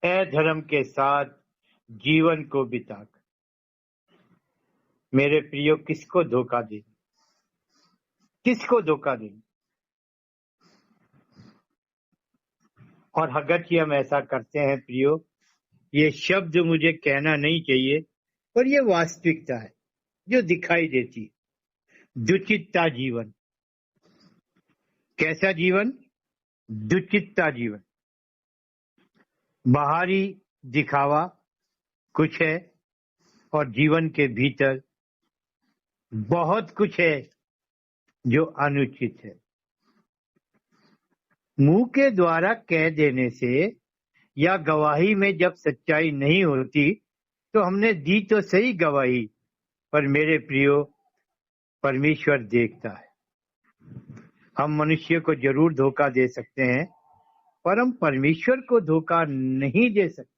अधर्म के साथ जीवन को बिताकर मेरे प्रियो किसको धोखा देंगे? किसको धोखा देंगे? और अगर कि हम ऐसा करते हैं प्रियो, ये शब्द मुझे कहना नहीं चाहिए, पर ये वास्तविकता है जो दिखाई देती है। दुचित्ता जीवन। कैसा जीवन? दुचित्ता जीवन। बाहरी दिखावा कुछ है और जीवन के भीतर बहुत कुछ है जो अनुचित है। मुंह के द्वारा कह देने से या गवाही में जब सच्चाई नहीं होती तो हमने दी तो सही गवाही, पर मेरे प्रियो परमेश्वर देखता है। हम मनुष्य को जरूर धोखा दे सकते हैं, पर हम परमेश्वर को धोखा नहीं दे सकते,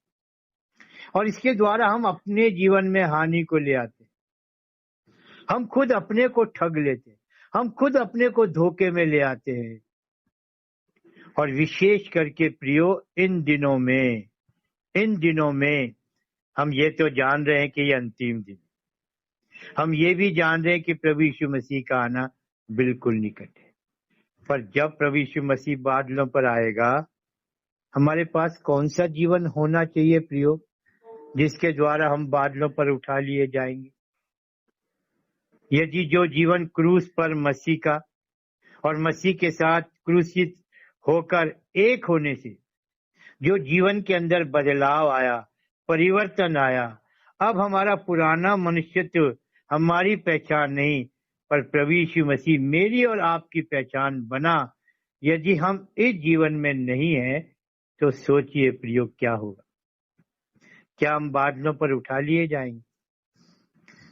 और इसके द्वारा हम अपने जीवन में हानि को ले आते। हम खुद अपने को ठग लेते, हम खुद अपने को धोखे में ले आते हैं। और विशेष करके प्रियो इन दिनों में हम ये तो जान रहे हैं कि ये अंतिम दिन, हम ये भी जान रहे हैं कि प्रभु यीशु मसीह का आना बिल्कुल निकट है। पर जब प्रभु यीशु मसीह बादलों पर आएगा, हमारे पास कौन सा जीवन होना चाहिए प्रियो, जिसके द्वारा हम बादलों पर उठा लिए जाएंगे? यदि जो जीवन क्रूस पर मसीह का और मसीह के साथ क्रूसित होकर एक होने से जो जीवन के अंदर बदलाव आया, परिवर्तन आया, अब हमारा पुराना मनुष्यत्व हमारी पहचान नहीं, पर प्रभु यीशु मसीह मेरी और आपकी पहचान बना। यदि हम इस जीवन में नहीं है तो सोचिए प्रियो क्या होगा? क्या हम बादलों पर उठा लिए जाएंगे?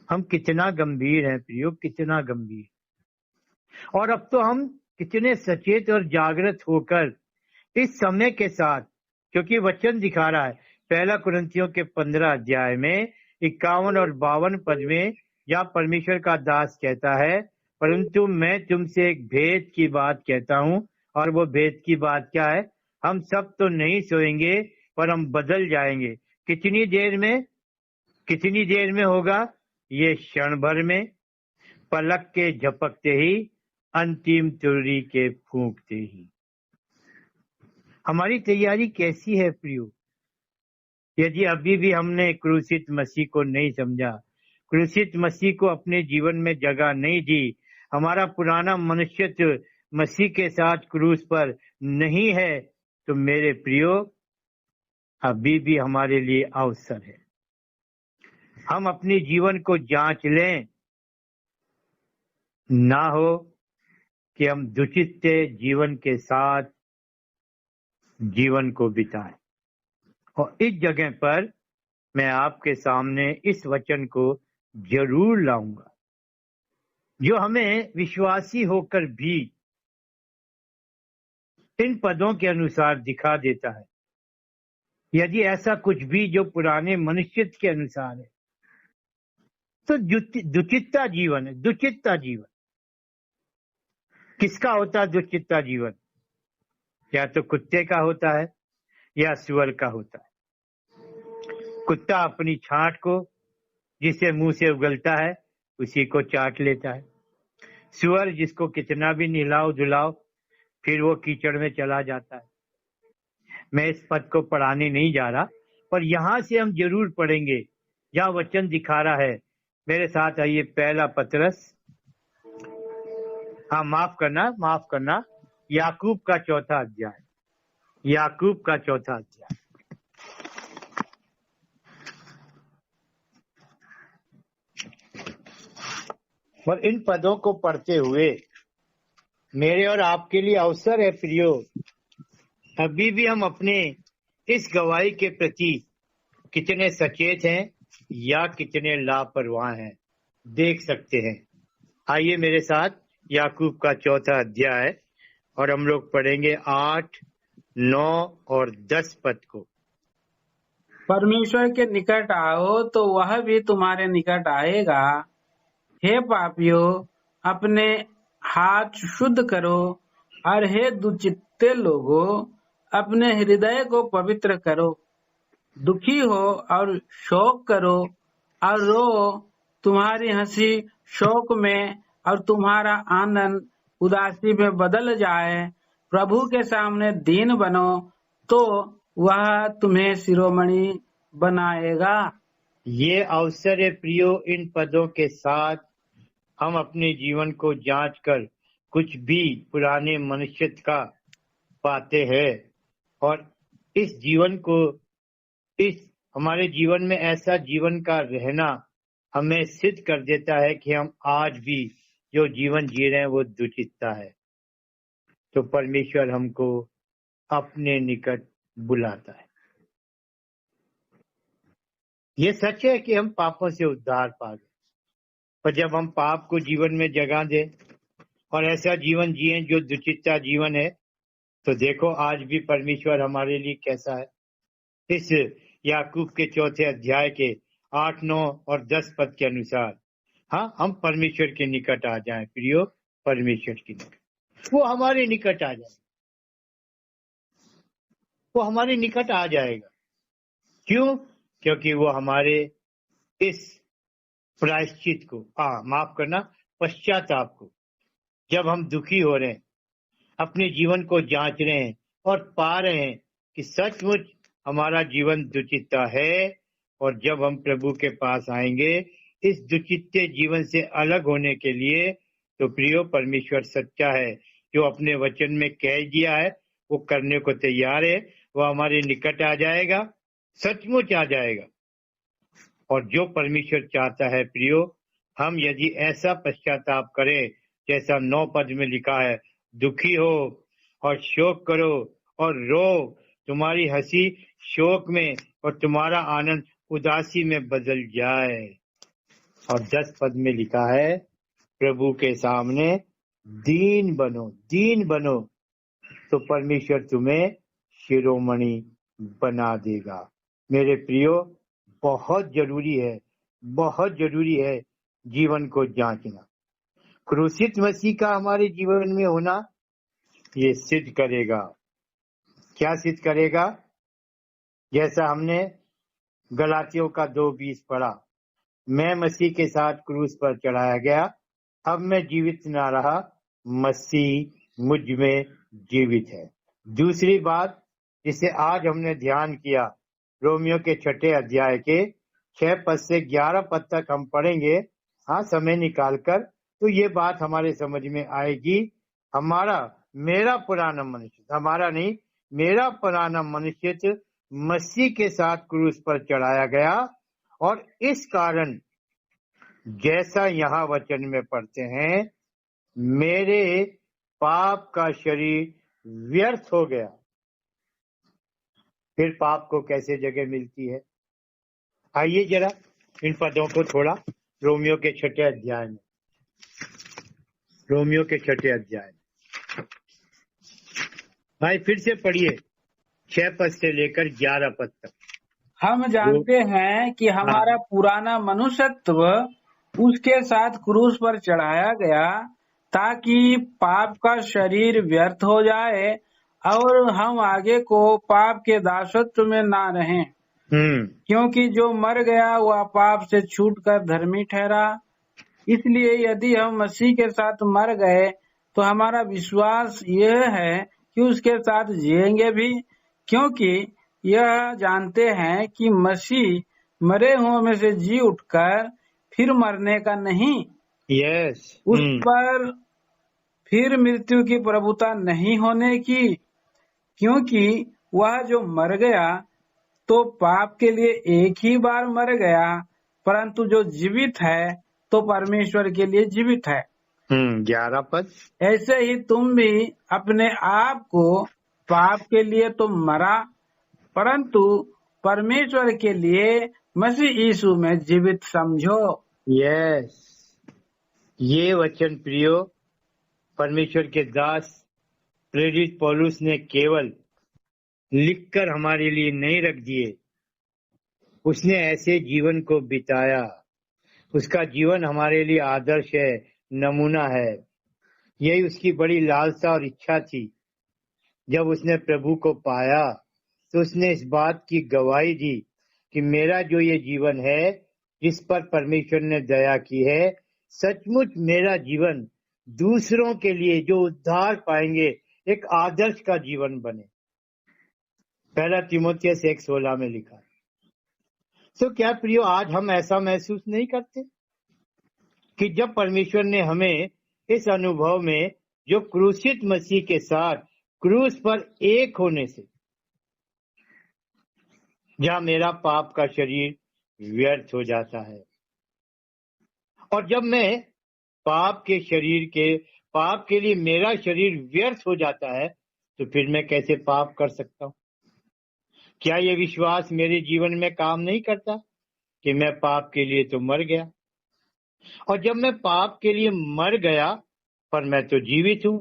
हम कितना गंभीर हैं प्रियो, कितना गंभीर। और अब तो हम कितने सचेत और जागृत होकर इस समय के साथ, क्योंकि वचन दिखा रहा है, पहला कुरिन्थियों के 15 अध्याय में 51 और 52 पद में, या परमेश्वर का दास कहता है, परंतु मैं तुमसे एक भेद की बात कहता हूं, और वो भेद की बात क्या है? हम सब तो नहीं सोएंगे, पर हम बदल जाएंगे। कितनी देर में होगा? ये क्षण भर में, पलक के झपकते ही, अंतिम तुरही के फूंकते ही। हमारी तैयारी कैसी है प्रियो? यदि अभी भी हमने क्रूसित मसीह को नहीं समझा, क्रूसित मसीह को अपने जीवन में जगह नहीं दी, हमारा पुराना मनुष्यत्व मसीह के साथ क्रूस पर नहीं है, तो मेरे प्रियो अभी भी हमारे लिए अवसर है। हम अपने जीवन को जांच लें, ना हो कि हम दुचित जीवन के साथ जीवन को बिताएं। और इस जगह पर मैं आपके सामने इस वचन को जरूर लाऊंगा, जो हमें विश्वासी होकर भी इन पदों के अनुसार दिखा देता है। यदि ऐसा कुछ भी जो पुराने मनुष्य के अनुसार है, तो दुचित्ता जीवन है। दुचित्ता जीवन किसका होता है? दुचित्ता जीवन या तो कुत्ते का होता है या सुअर का होता है। कुत्ता अपनी छांट को जिसे मुंह से उगलता है उसी को चाट लेता है। सुअर जिसको कितना भी नहलाओ धुलाओ फिर वो कीचड़ में चला जाता है। मैं इस पद को पढ़ाने नहीं जा रहा, पर यहाँ से हम जरूर पढ़ेंगे जहाँ वचन दिखा रहा है। मेरे साथ आइए, पहला पतरस, माफ करना, याकूब का चौथा अध्याय, याकूब का चौथा अध्याय। और इन पदों को पढ़ते हुए मेरे और आपके लिए अवसर है प्रियो, अभी भी हम अपने इस गवाही के प्रति कितने सचेत हैं या कितने लापरवाह हैं देख सकते हैं। आइए मेरे साथ याकूब का चौथा अध्याय, और हम लोग पढ़ेंगे 8, 9 और 10 पद को। परमेश्वर के निकट आओ तो वह भी तुम्हारे निकट आएगा। हे पापियों, अपने हाथ शुद्ध करो, और हे दुचित्ते लोगों, अपने हृदय को पवित्र करो। दुखी हो और शोक करो और रो, तुम्हारी हंसी शोक में और तुम्हारा आनंद उदासी में बदल जाए। प्रभु के सामने दीन बनो तो वह तुम्हें शिरोमणि बनाएगा। ये अवसर है प्रियो, इन पदों के साथ हम अपने जीवन को जांच कर कुछ भी पुराने मनुष्य का पाते हैं, और इस जीवन को, इस हमारे जीवन में ऐसा जीवन का रहना हमें सिद्ध कर देता है कि हम आज भी जो जीवन जी रहे हैं वो दुचित्ता है। तो परमेश्वर हमको अपने निकट बुलाता है। ये सच है कि हम पापों से उद्धार पा गए, पर जब हम पाप को जीवन में जगह दें और ऐसा जीवन जिए जो दुचित्ता जीवन है, तो देखो आज भी परमेश्वर हमारे लिए कैसा है। इस याकूब के चौथे अध्याय के 8, 9 और 10 पद के अनुसार हम परमेश्वर के निकट आ जाएं प्रियो, परमेश्वर के निकट, वो हमारे निकट आ जाए, वो हमारे निकट आ जाएगा। क्यों? क्योंकि वो हमारे इस प्रायश्चित को, पश्चाताप को, जब हम दुखी हो रहे हैं, अपने जीवन को जांच रहे हैं और पा रहे हैं कि सचमुच हमारा जीवन दुचित्ता है, और जब हम प्रभु के पास आएंगे इस दुचित्ते जीवन से अलग होने के लिए, तो प्रियो परमेश्वर सच्चा है, जो अपने वचन में कह दिया है वो करने को तैयार है। वो हमारे निकट आ जाएगा, सचमुच आ जाएगा। और जो परमेश्वर चाहता है प्रियो, हम यदि ऐसा पश्चाताप करें जैसा 9 पद में लिखा है, दुखी हो और शोक करो और रो, तुम्हारी हंसी शोक में और तुम्हारा आनंद उदासी में बदल जाए। और 10 पद में लिखा है, प्रभु के सामने दीन बनो, दीन बनो तो परमेश्वर तुम्हें शिरोमणि बना देगा। मेरे प्रियो, बहुत जरूरी है, बहुत जरूरी है जीवन को जांचना। क्रूसित मसीह का हमारे जीवन में होना ये सिद्ध करेगा। क्या सिद्ध करेगा? जैसा हमने गलातियों का 2:20 पढ़ा, मैं मसीह के साथ क्रूस पर चढ़ाया गया, अब मैं जीवित ना रहा, मसीह मुझ में जीवित है। दूसरी बात जिसे आज हमने ध्यान किया, रोमियो के 6 अध्याय के 6 पद से 11 पद तक हम पढ़ेंगे, समय निकालकर, तो ये बात हमारे समझ में आएगी। मेरा पुराना मनुष्य, हमारा नहीं, मेरा पुराना मनुष्य मसीह के साथ क्रूस पर चढ़ाया गया, और इस कारण जैसा यहाँ वचन में पढ़ते हैं, मेरे पाप का शरीर व्यर्थ हो गया। फिर पाप को कैसे जगह मिलती है? आइए जरा इन पदों को थोड़ा रोमियो के 6 अध्याय में, रोमियो के 6 अध्याय में भाई फिर से पढ़िए 6 पद से लेकर 11 पद तक। हम जानते हैं कि हमारा पुराना मनुष्यत्व उसके साथ क्रूस पर चढ़ाया गया, ताकि पाप का शरीर व्यर्थ हो जाए और हम आगे को पाप के दासत्व में ना रहें। क्योंकि जो मर गया वह पाप से छूटकर धर्मी ठहरा। इसलिए यदि हम मसीह के साथ मर गए तो हमारा विश्वास यह है कि उसके साथ जिएंगे भी, क्योंकि यह जानते हैं कि मसीह मरे हुओं में से जी उठकर फिर मरने का नहीं, यस। उस पर फिर मृत्यु की प्रभुता नहीं होने की, क्योंकि वह जो मर गया तो पाप के लिए एक ही बार मर गया, परंतु जो जीवित है तो परमेश्वर के लिए जीवित है। 11 पद। ऐसे ही तुम भी अपने आप को पाप के लिए तो मरा, परंतु परमेश्वर के लिए मसीह यीशु में जीवित समझो। यस, ये वचन प्रियो परमेश्वर के दास प्रेरित पौलुस ने केवल लिखकर हमारे लिए नहीं रख दिए, उसने ऐसे जीवन को बिताया। उसका जीवन हमारे लिए आदर्श है, नमूना है। यही उसकी बड़ी लालसा और इच्छा थी। जब उसने प्रभु को पाया तो उसने इस बात की गवाही दी कि मेरा जो ये जीवन है जिस पर परमेश्वर ने दया की है, सचमुच मेरा जीवन दूसरों के लिए जो उद्धार पाएंगे एक आदर्श का जीवन बने। 1 तीमुथियुस 1:16 में लिखा। तो क्या प्रियो आज हम ऐसा महसूस नहीं करते कि जब परमेश्वर ने हमें इस अनुभव में जो क्रूसित मसीह के साथ क्रूस पर एक होने से, जहां मेरा पाप का शरीर व्यर्थ हो जाता है, और जब मैं पाप के लिए मेरा शरीर व्यर्थ हो जाता है तो फिर मैं कैसे पाप कर सकता हूँ? क्या ये विश्वास मेरे जीवन में काम नहीं करता कि मैं पाप के लिए तो मर गया, और जब मैं पाप के लिए मर गया पर मैं तो जीवित हूँ।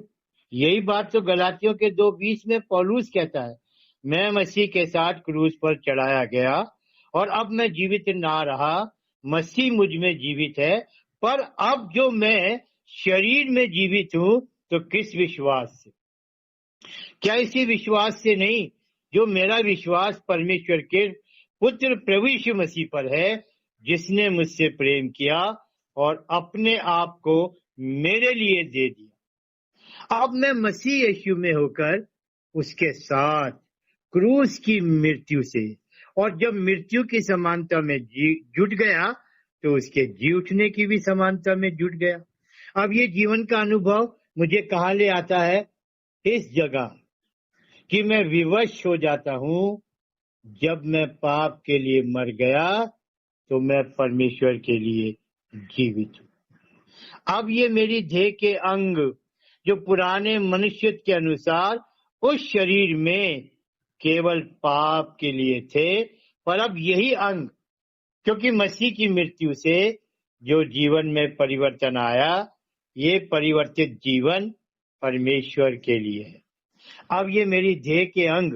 यही बात तो गलातियों के 2:20 में पौलुस कहता है, मैं मसीह के साथ क्रूस पर चढ़ाया गया और अब मैं जीवित ना रहा, मसीह मुझ में जीवित है। पर अब जो मैं शरीर में जीवित हूँ तो किस विश्वास से? क्या इसी विश्वास से नहीं जो मेरा विश्वास परमेश्वर के पुत्र प्रभु यीशु मसीह पर है, जिसने मुझसे प्रेम किया और अपने आप को मेरे लिए दे दिया। अब मैं मसीह यीशु में होकर उसके साथ क्रूस की मृत्यु से, और जब मृत्यु की समानता में जुट गया तो उसके जी उठने की भी समानता में जुट गया। अब ये जीवन का अनुभव मुझे कहाँ ले आता है? इस जगह कि मैं विवश हो जाता हूँ। जब मैं पाप के लिए मर गया तो मैं परमेश्वर के लिए जीवित हूँ। अब ये मेरी देह के अंग जो पुराने मनुष्य के अनुसार उस शरीर में केवल पाप के लिए थे, पर अब यही अंग, क्योंकि मसीह की मृत्यु से जो जीवन में परिवर्तन आया, ये परिवर्तित जीवन परमेश्वर के लिए है। अब ये मेरी देह के अंग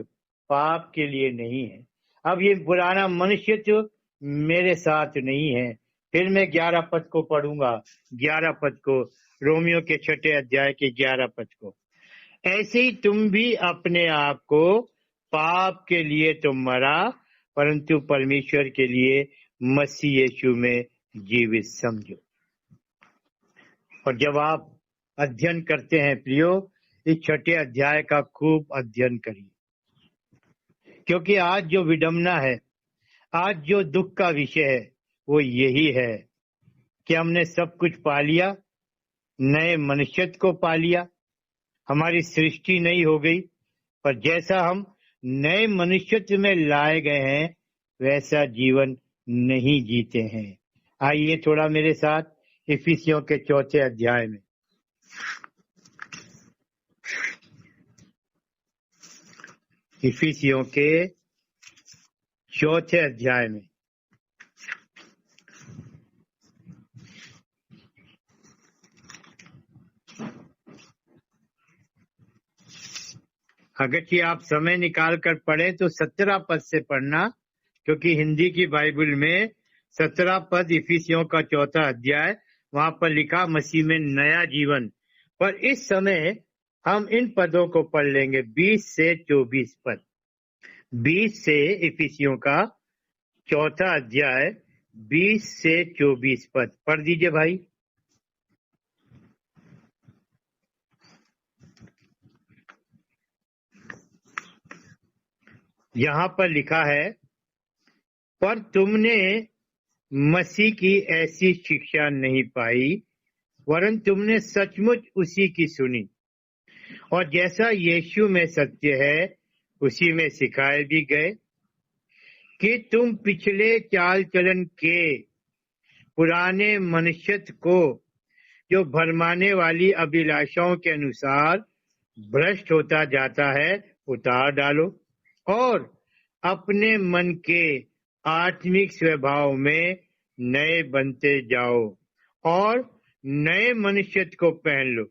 पाप के लिए नहीं है। अब ये पुराना मनुष्य तो मेरे साथ नहीं है। फिर मैं 11 पद को पढ़ूंगा, 11 पद को, रोमियो के 6 अध्याय के 11 पद को। ऐसे ही तुम भी अपने आप को पाप के लिए तो मरा, परंतु परमेश्वर के लिए मसीह यीशु में जीवित समझो। और जब आप अध्ययन करते हैं प्रियो, इस 6 अध्याय का खूब अध्ययन करिए, क्योंकि आज जो विडंबना है, आज जो दुख का विषय है, वो यही है कि हमने सब कुछ पा लिया, नए मनुष्यत्व को पा लिया, हमारी सृष्टि नई हो गई, पर जैसा हम नए मनुष्यत्व में लाए गए हैं वैसा जीवन नहीं जीते हैं। आइए थोड़ा मेरे साथ इफिसियों के 4 अध्याय में, इफिसियों के 4 अध्याय में अगर कि आप समय निकाल कर पढ़े तो 17 पद से पढ़ना, क्योंकि हिंदी की बाइबल में 17 पद इफिसियों का 4 अध्याय, वहां पर लिखा मसीह में नया जीवन। पर इस समय हम इन पदों को पढ़ लेंगे 20 से 24 पद। 20 से इफिसियों का 4 अध्याय 20 से 24 पद पढ़ दीजिए भाई। यहाँ पर लिखा है, पर तुमने मसीह की ऐसी शिक्षा नहीं पाई, वरन तुमने सचमुच उसी की सुनी, और जैसा यीशु में सत्य है उसी में सिखाए भी गए, कि तुम पिछले चाल चलन के पुराने मनुष्यत्व को, जो भरमाने वाली अभिलाषाओं के अनुसार भ्रष्ट होता जाता है, उतार डालो, और अपने मन के आत्मिक स्वभाव में नए बनते जाओ, और नए मनुष्यत्व को पहन लो,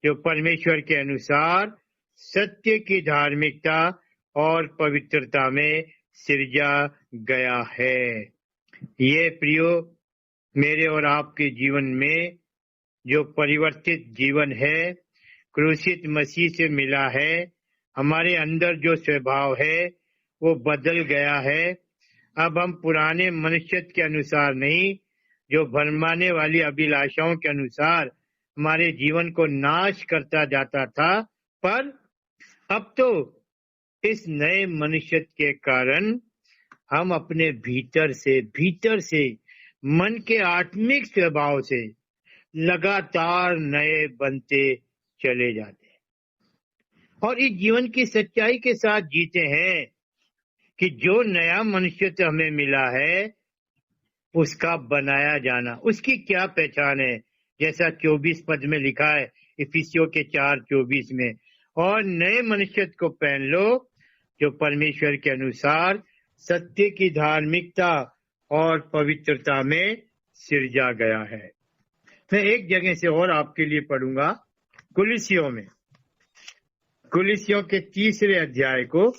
जो परमेश्वर के अनुसार सत्य की धार्मिकता और पवित्रता में सिरजा गया है। ये प्रियो, मेरे और आपके जीवन में जो परिवर्तित जीवन है, क्रूसित मसीह से मिला है, हमारे अंदर जो स्वभाव है वो बदल गया है। अब हम पुराने मनुष्यत्व के अनुसार नहीं, जो भरमाने वाली अभिलाषाओं के अनुसार हमारे जीवन को नाश करता जाता था, पर अब तो इस नए मनुष्यत्व के कारण हम अपने भीतर से मन के आत्मिक स्वभाव से लगातार नए बनते चले जाते हैं, और इस जीवन की सच्चाई के साथ जीते हैं कि जो नया मनुष्यत्व हमें मिला है उसका बनाया जाना, उसकी क्या पहचान है, जैसा 24 पद में लिखा है इफिसियों के 4:24 में, और नए मनुष्यत्व को पहन लो, जो परमेश्वर के अनुसार सत्य की धार्मिकता और पवित्रता में सिरजा गया है। मैं एक जगह से और आपके लिए पढ़ूंगा, कुलिसियों में, कुलिसियों के 3 अध्याय को,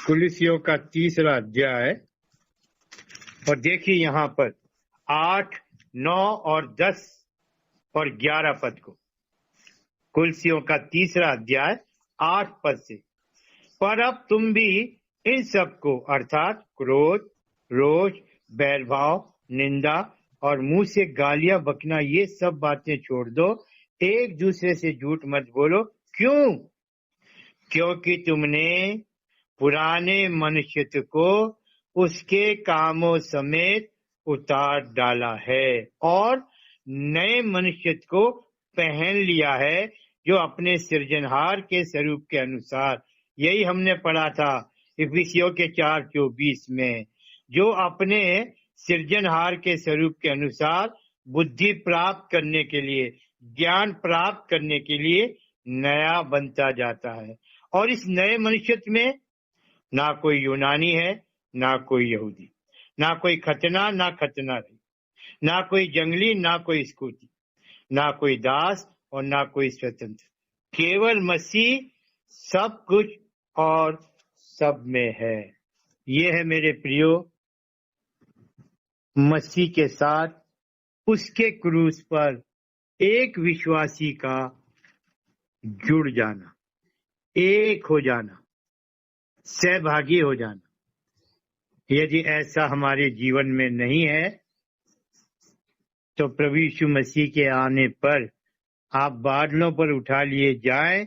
कुलिसियों का 3 अध्याय, और देखिए यहाँ पर 8, 9 और 10 और 11 पद को। कुलिसियों का 3 अध्याय 8 पद से, पर अब तुम भी इन सबको अर्थात क्रोध, रोष, बैरभाव, निंदा और मुंह से गालियां बकना, ये सब बातें छोड़ दो। एक दूसरे से झूठ मत बोलो। क्यों? क्योंकि तुमने पुराने मनुष्यत्व को उसके कामों समेत उतार डाला है और नए मनुष्यत्व को पहन लिया है, जो अपने सृजनहार के स्वरूप के अनुसार, यही हमने पढ़ा था इफिसियों के 4:24 में, जो अपने सृजनहार के स्वरूप के अनुसार बुद्धि प्राप्त करने के लिए, ज्ञान प्राप्त करने के लिए नया बनता जाता है। और इस नए मनुष्यत्व में ना कोई यूनानी है, ना कोई यहूदी, ना कोई खतना ना खतना रही, ना कोई जंगली ना कोई स्कूती, ना कोई दास और ना कोई स्वतंत्र, केवल मसीह सब कुछ और सब में है। ये है मेरे प्रियो, मसीह के साथ उसके क्रूस पर एक विश्वासी का जुड़ जाना, एक हो जाना, सहभागी हो जाना। यदि ऐसा हमारे जीवन में नहीं है तो प्रभु यीशु मसीह के आने पर आप बादलों पर उठा लिए जाएं,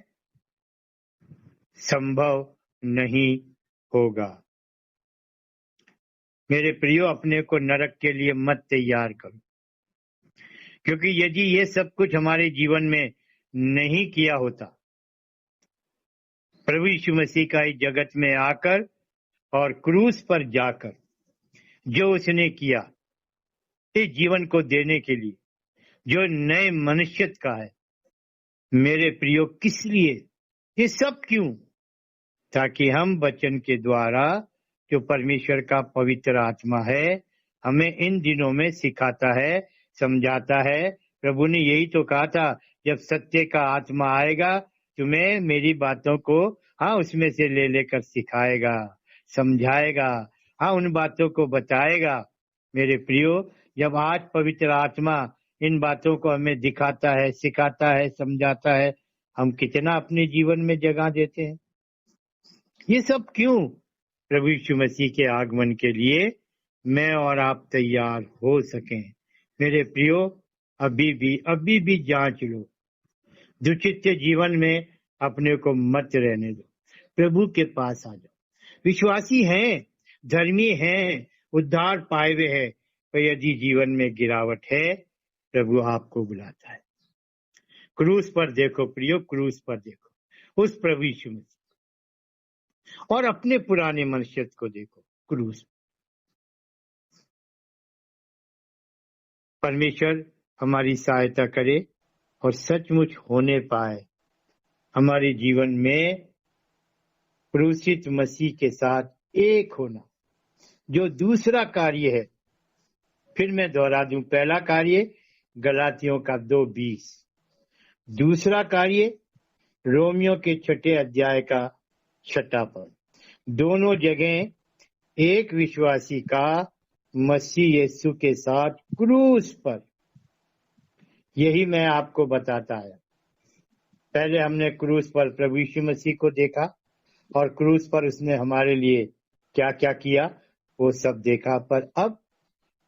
संभव नहीं होगा। मेरे प्रियो, अपने को नरक के लिए मत तैयार करो, क्योंकि यदि ये सब कुछ हमारे जीवन में नहीं किया होता, प्रभु यीशु मसीह का इस जगत में आकर और क्रूस पर जाकर जो उसने किया इस जीवन को देने के लिए, जो नए मनुष्यत्व का है, मेरे प्रियो, किस लिए ये सब क्यों? ताकि हम वचन के द्वारा, जो परमेश्वर का पवित्र आत्मा है, हमें इन दिनों में सिखाता है, समझाता है। प्रभु ने यही तो कहा था, जब सत्य का आत्मा आएगा तुम्हें मेरी बातों को उसमें से ले लेकर सिखाएगा, समझाएगा, उन बातों को बताएगा। मेरे प्रियो, जब आज पवित्र आत्मा इन बातों को हमें दिखाता है, सिखाता है, समझाता है, हम कितना अपने जीवन में जगह देते हैं। ये सब क्यों? प्रभु यीशु मसीह के आगमन के लिए मैं और आप तैयार हो सकें। मेरे प्रियो, अभी भी जांच लो। दुचित्य जीवन में अपने को मत रहने दो, प्रभु के पास आ जाओ। विश्वासी हैं, धर्मी हैं, उद्धार पाए हुए हैं, पर यदि जीवन में गिरावट है, प्रभु आपको बुलाता है। क्रूस पर देखो प्रियो, क्रूस पर देखो उस प्रभु यीशु मसीह, और अपने पुराने मनुष्य को देखो क्रूस। परमेश्वर हमारी सहायता करे और सचमुच होने पाए हमारे जीवन में क्रूसित मसीह के साथ एक होना, जो दूसरा कार्य है। फिर मैं दोहरा दूं, पहला कार्य गलातियों का 2:20, दूसरा कार्य रोमियो के 6 अध्याय का 6 पद। दोनों जगह एक विश्वासी का मसीह यीशु के साथ क्रूस पर, यही मैं आपको बताता है। पहले हमने क्रूस पर प्रभु यीशु मसीह को देखा और क्रूस पर उसने हमारे लिए क्या क्या किया वो सब देखा, पर अब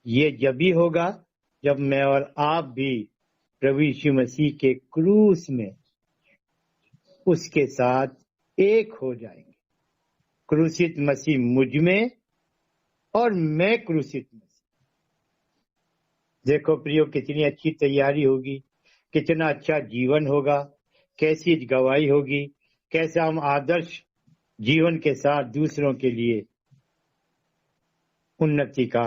ये जब भी होगा जब मैं और आप भी प्रभु यीशु मसीह के क्रूस में उसके साथ एक हो जाएंगे। क्रूसित मसीह मुझ में और मैं क्रूसित मसीह। देखो प्रियो, कितनी अच्छी तैयारी होगी, कितना अच्छा जीवन होगा, कैसी गवाही होगी, कैसा हम आदर्श जीवन के साथ दूसरों के लिए उन्नति का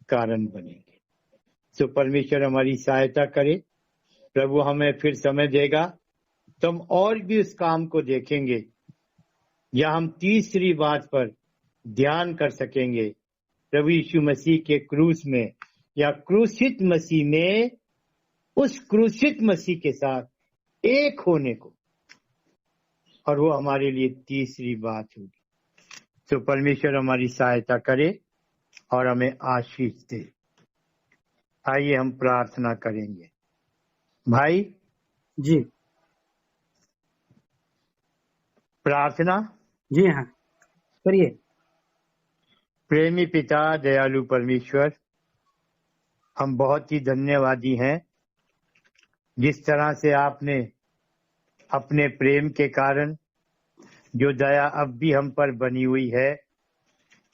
कारण बनेंगे। तो परमेश्वर हमारी सहायता करे। प्रभु हमें फिर समय देगा तो हम और भी उस काम को देखेंगे, या हम तीसरी बात पर ध्यान कर सकेंगे, प्रभु यीशु मसीह के क्रूस में या क्रूसित मसीह में उस क्रूसित मसीह के साथ एक होने को, और वो हमारे लिए तीसरी बात होगी। तो परमेश्वर हमारी सहायता करे और हमें आशीष दे। आइए हम प्रार्थना करेंगे। भाई जी प्रार्थना। जी हाँ करिए। प्रेमी पिता, दयालु परमेश्वर, हम बहुत ही धन्यवादी हैं जिस तरह से आपने अपने प्रेम के कारण जो दया अब भी हम पर बनी हुई है,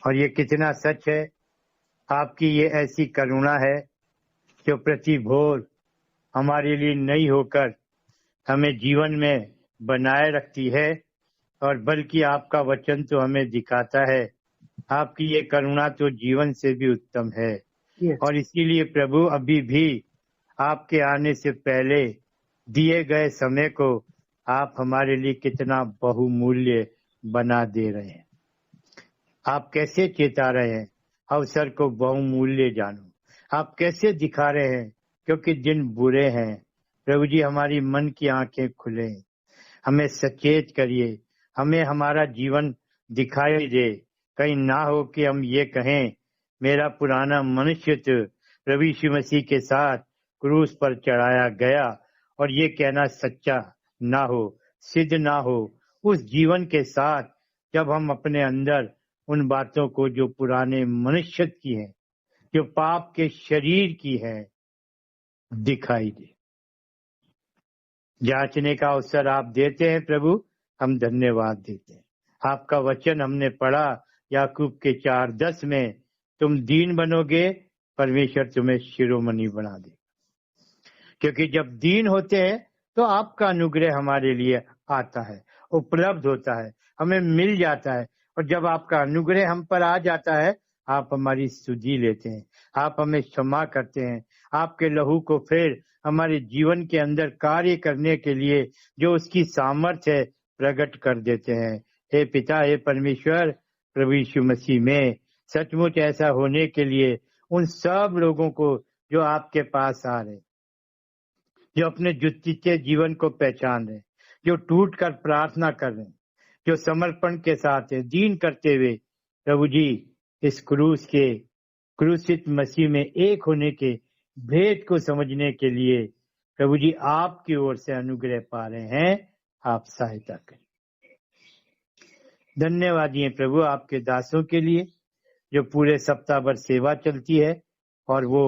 और ये कितना सच है, आपकी ये ऐसी करुणा है जो प्रति भोर हमारे लिए नई होकर हमें जीवन में बनाए रखती है, और बल्कि आपका वचन तो हमें दिखाता है आपकी ये करुणा तो जीवन से भी उत्तम है। और इसीलिए प्रभु अभी भी आपके आने से पहले दिए गए समय को आप हमारे लिए कितना बहुमूल्य बना दे रहे हैं। आप कैसे चेता रहे हैं, अवसर को बहुमूल्य जानो। आप कैसे दिखा रहे हैं, क्योंकि दिन बुरे हैं। प्रभु जी, हमारी मन की आंखें खुले, हमें सचेत करिए, हमें हमारा जीवन दिखाई दे। कहीं ना हो कि हम ये कहें मेरा पुराना मनुष्य प्रभु यीशु मसीह के साथ क्रूस पर चढ़ाया गया, और ये कहना सच्चा ना हो, सिद्ध ना हो उस जीवन के साथ, जब हम अपने अंदर उन बातों को जो पुराने मनुष्य की है, जो पाप के शरीर की है, दिखाई दे। जांचने का अवसर आप देते हैं प्रभु, हम धन्यवाद देते हैं। आपका वचन हमने पढ़ा याकूब के 4:10 में, तुम दीन बनोगे, परमेश्वर तुम्हें शिरोमणि बना दे। क्योंकि जब दीन होते हैं तो आपका अनुग्रह हमारे लिए आता है, उपलब्ध होता है, हमें मिल जाता है। और जब आपका अनुग्रह हम पर आ जाता है, आप हमारी सुधि लेते हैं, आप हमें क्षमा करते हैं, आपके लहू को फिर हमारे जीवन के अंदर कार्य करने के लिए जो उसकी सामर्थ्य है प्रकट कर देते हैं। हे पिता, हे परमेश्वर, प्रभु यीशु मसीह में सचमुच ऐसा होने के लिए उन सब लोगों को जो आपके पास आ रहे, जो अपने जुतिके जीवन को पहचान रहे, जो टूट कर प्रार्थना कर रहे, जो समर्पण के साथ है, दीन करते हुए प्रभु जी इस क्रूसित मसीह में एक होने के भेद को समझने के लिए प्रभु जी आपकी ओर से अनुग्रह पा रहे हैं। आप सहायता करें। धन्यवादी हैं प्रभु आपके दासों के लिए जो पूरे सप्ताह भर सेवा चलती है, और वो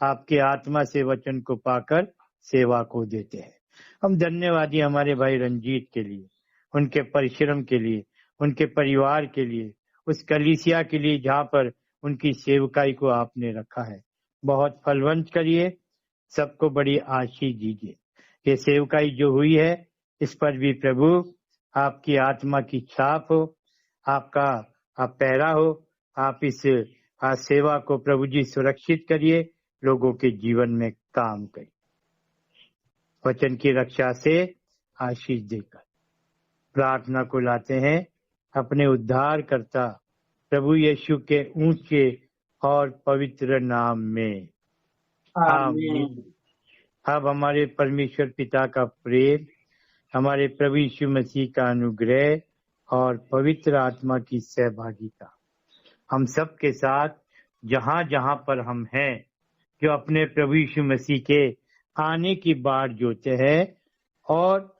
आपके आत्मा से वचन को पाकर सेवा को देते हैं। हम धन्यवादी हमारे भाई रंजीत के लिए, उनके परिश्रम के लिए, उनके परिवार के लिए, उस कलीसिया के लिए जहाँ पर उनकी सेवकाई को आपने रखा है। बहुत फलवंत करिए, सबको बड़ी आशीष दीजिए। ये सेवकाई जो हुई है इस पर भी प्रभु आपकी आत्मा की छाप हो, आपका आप पैरा हो। आप इस सेवा को प्रभु जी सुरक्षित करिए, लोगों के जीवन में काम करिए, वचन की रक्षा से आशीष देकर प्रार्थना को लाते हैं अपने उद्धारकर्ता प्रभु यीशु के ऊंचे और पवित्र नाम में, आमीन। अब हमारे परमेश्वर पिता का प्रेम, हमारे प्रभु यीशु मसीह का अनुग्रह और पवित्र आत्मा की सहभागिता हम सब के साथ जहाँ जहाँ पर हम हैं, जो अपने प्रभु यीशु मसीह के आने की बाट जोते हैं, और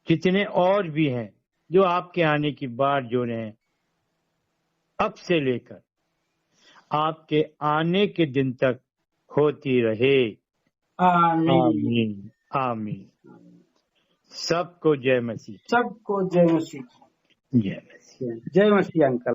जितने और भी हैं जो आपके आने की बाट जो रहे हैं, अब से लेकर आपके आने के दिन तक होती रहे। आमीन आमीन। सबको जय मसीह। सबको जय मसीह। जय मसीह। जय मसीह अंकल।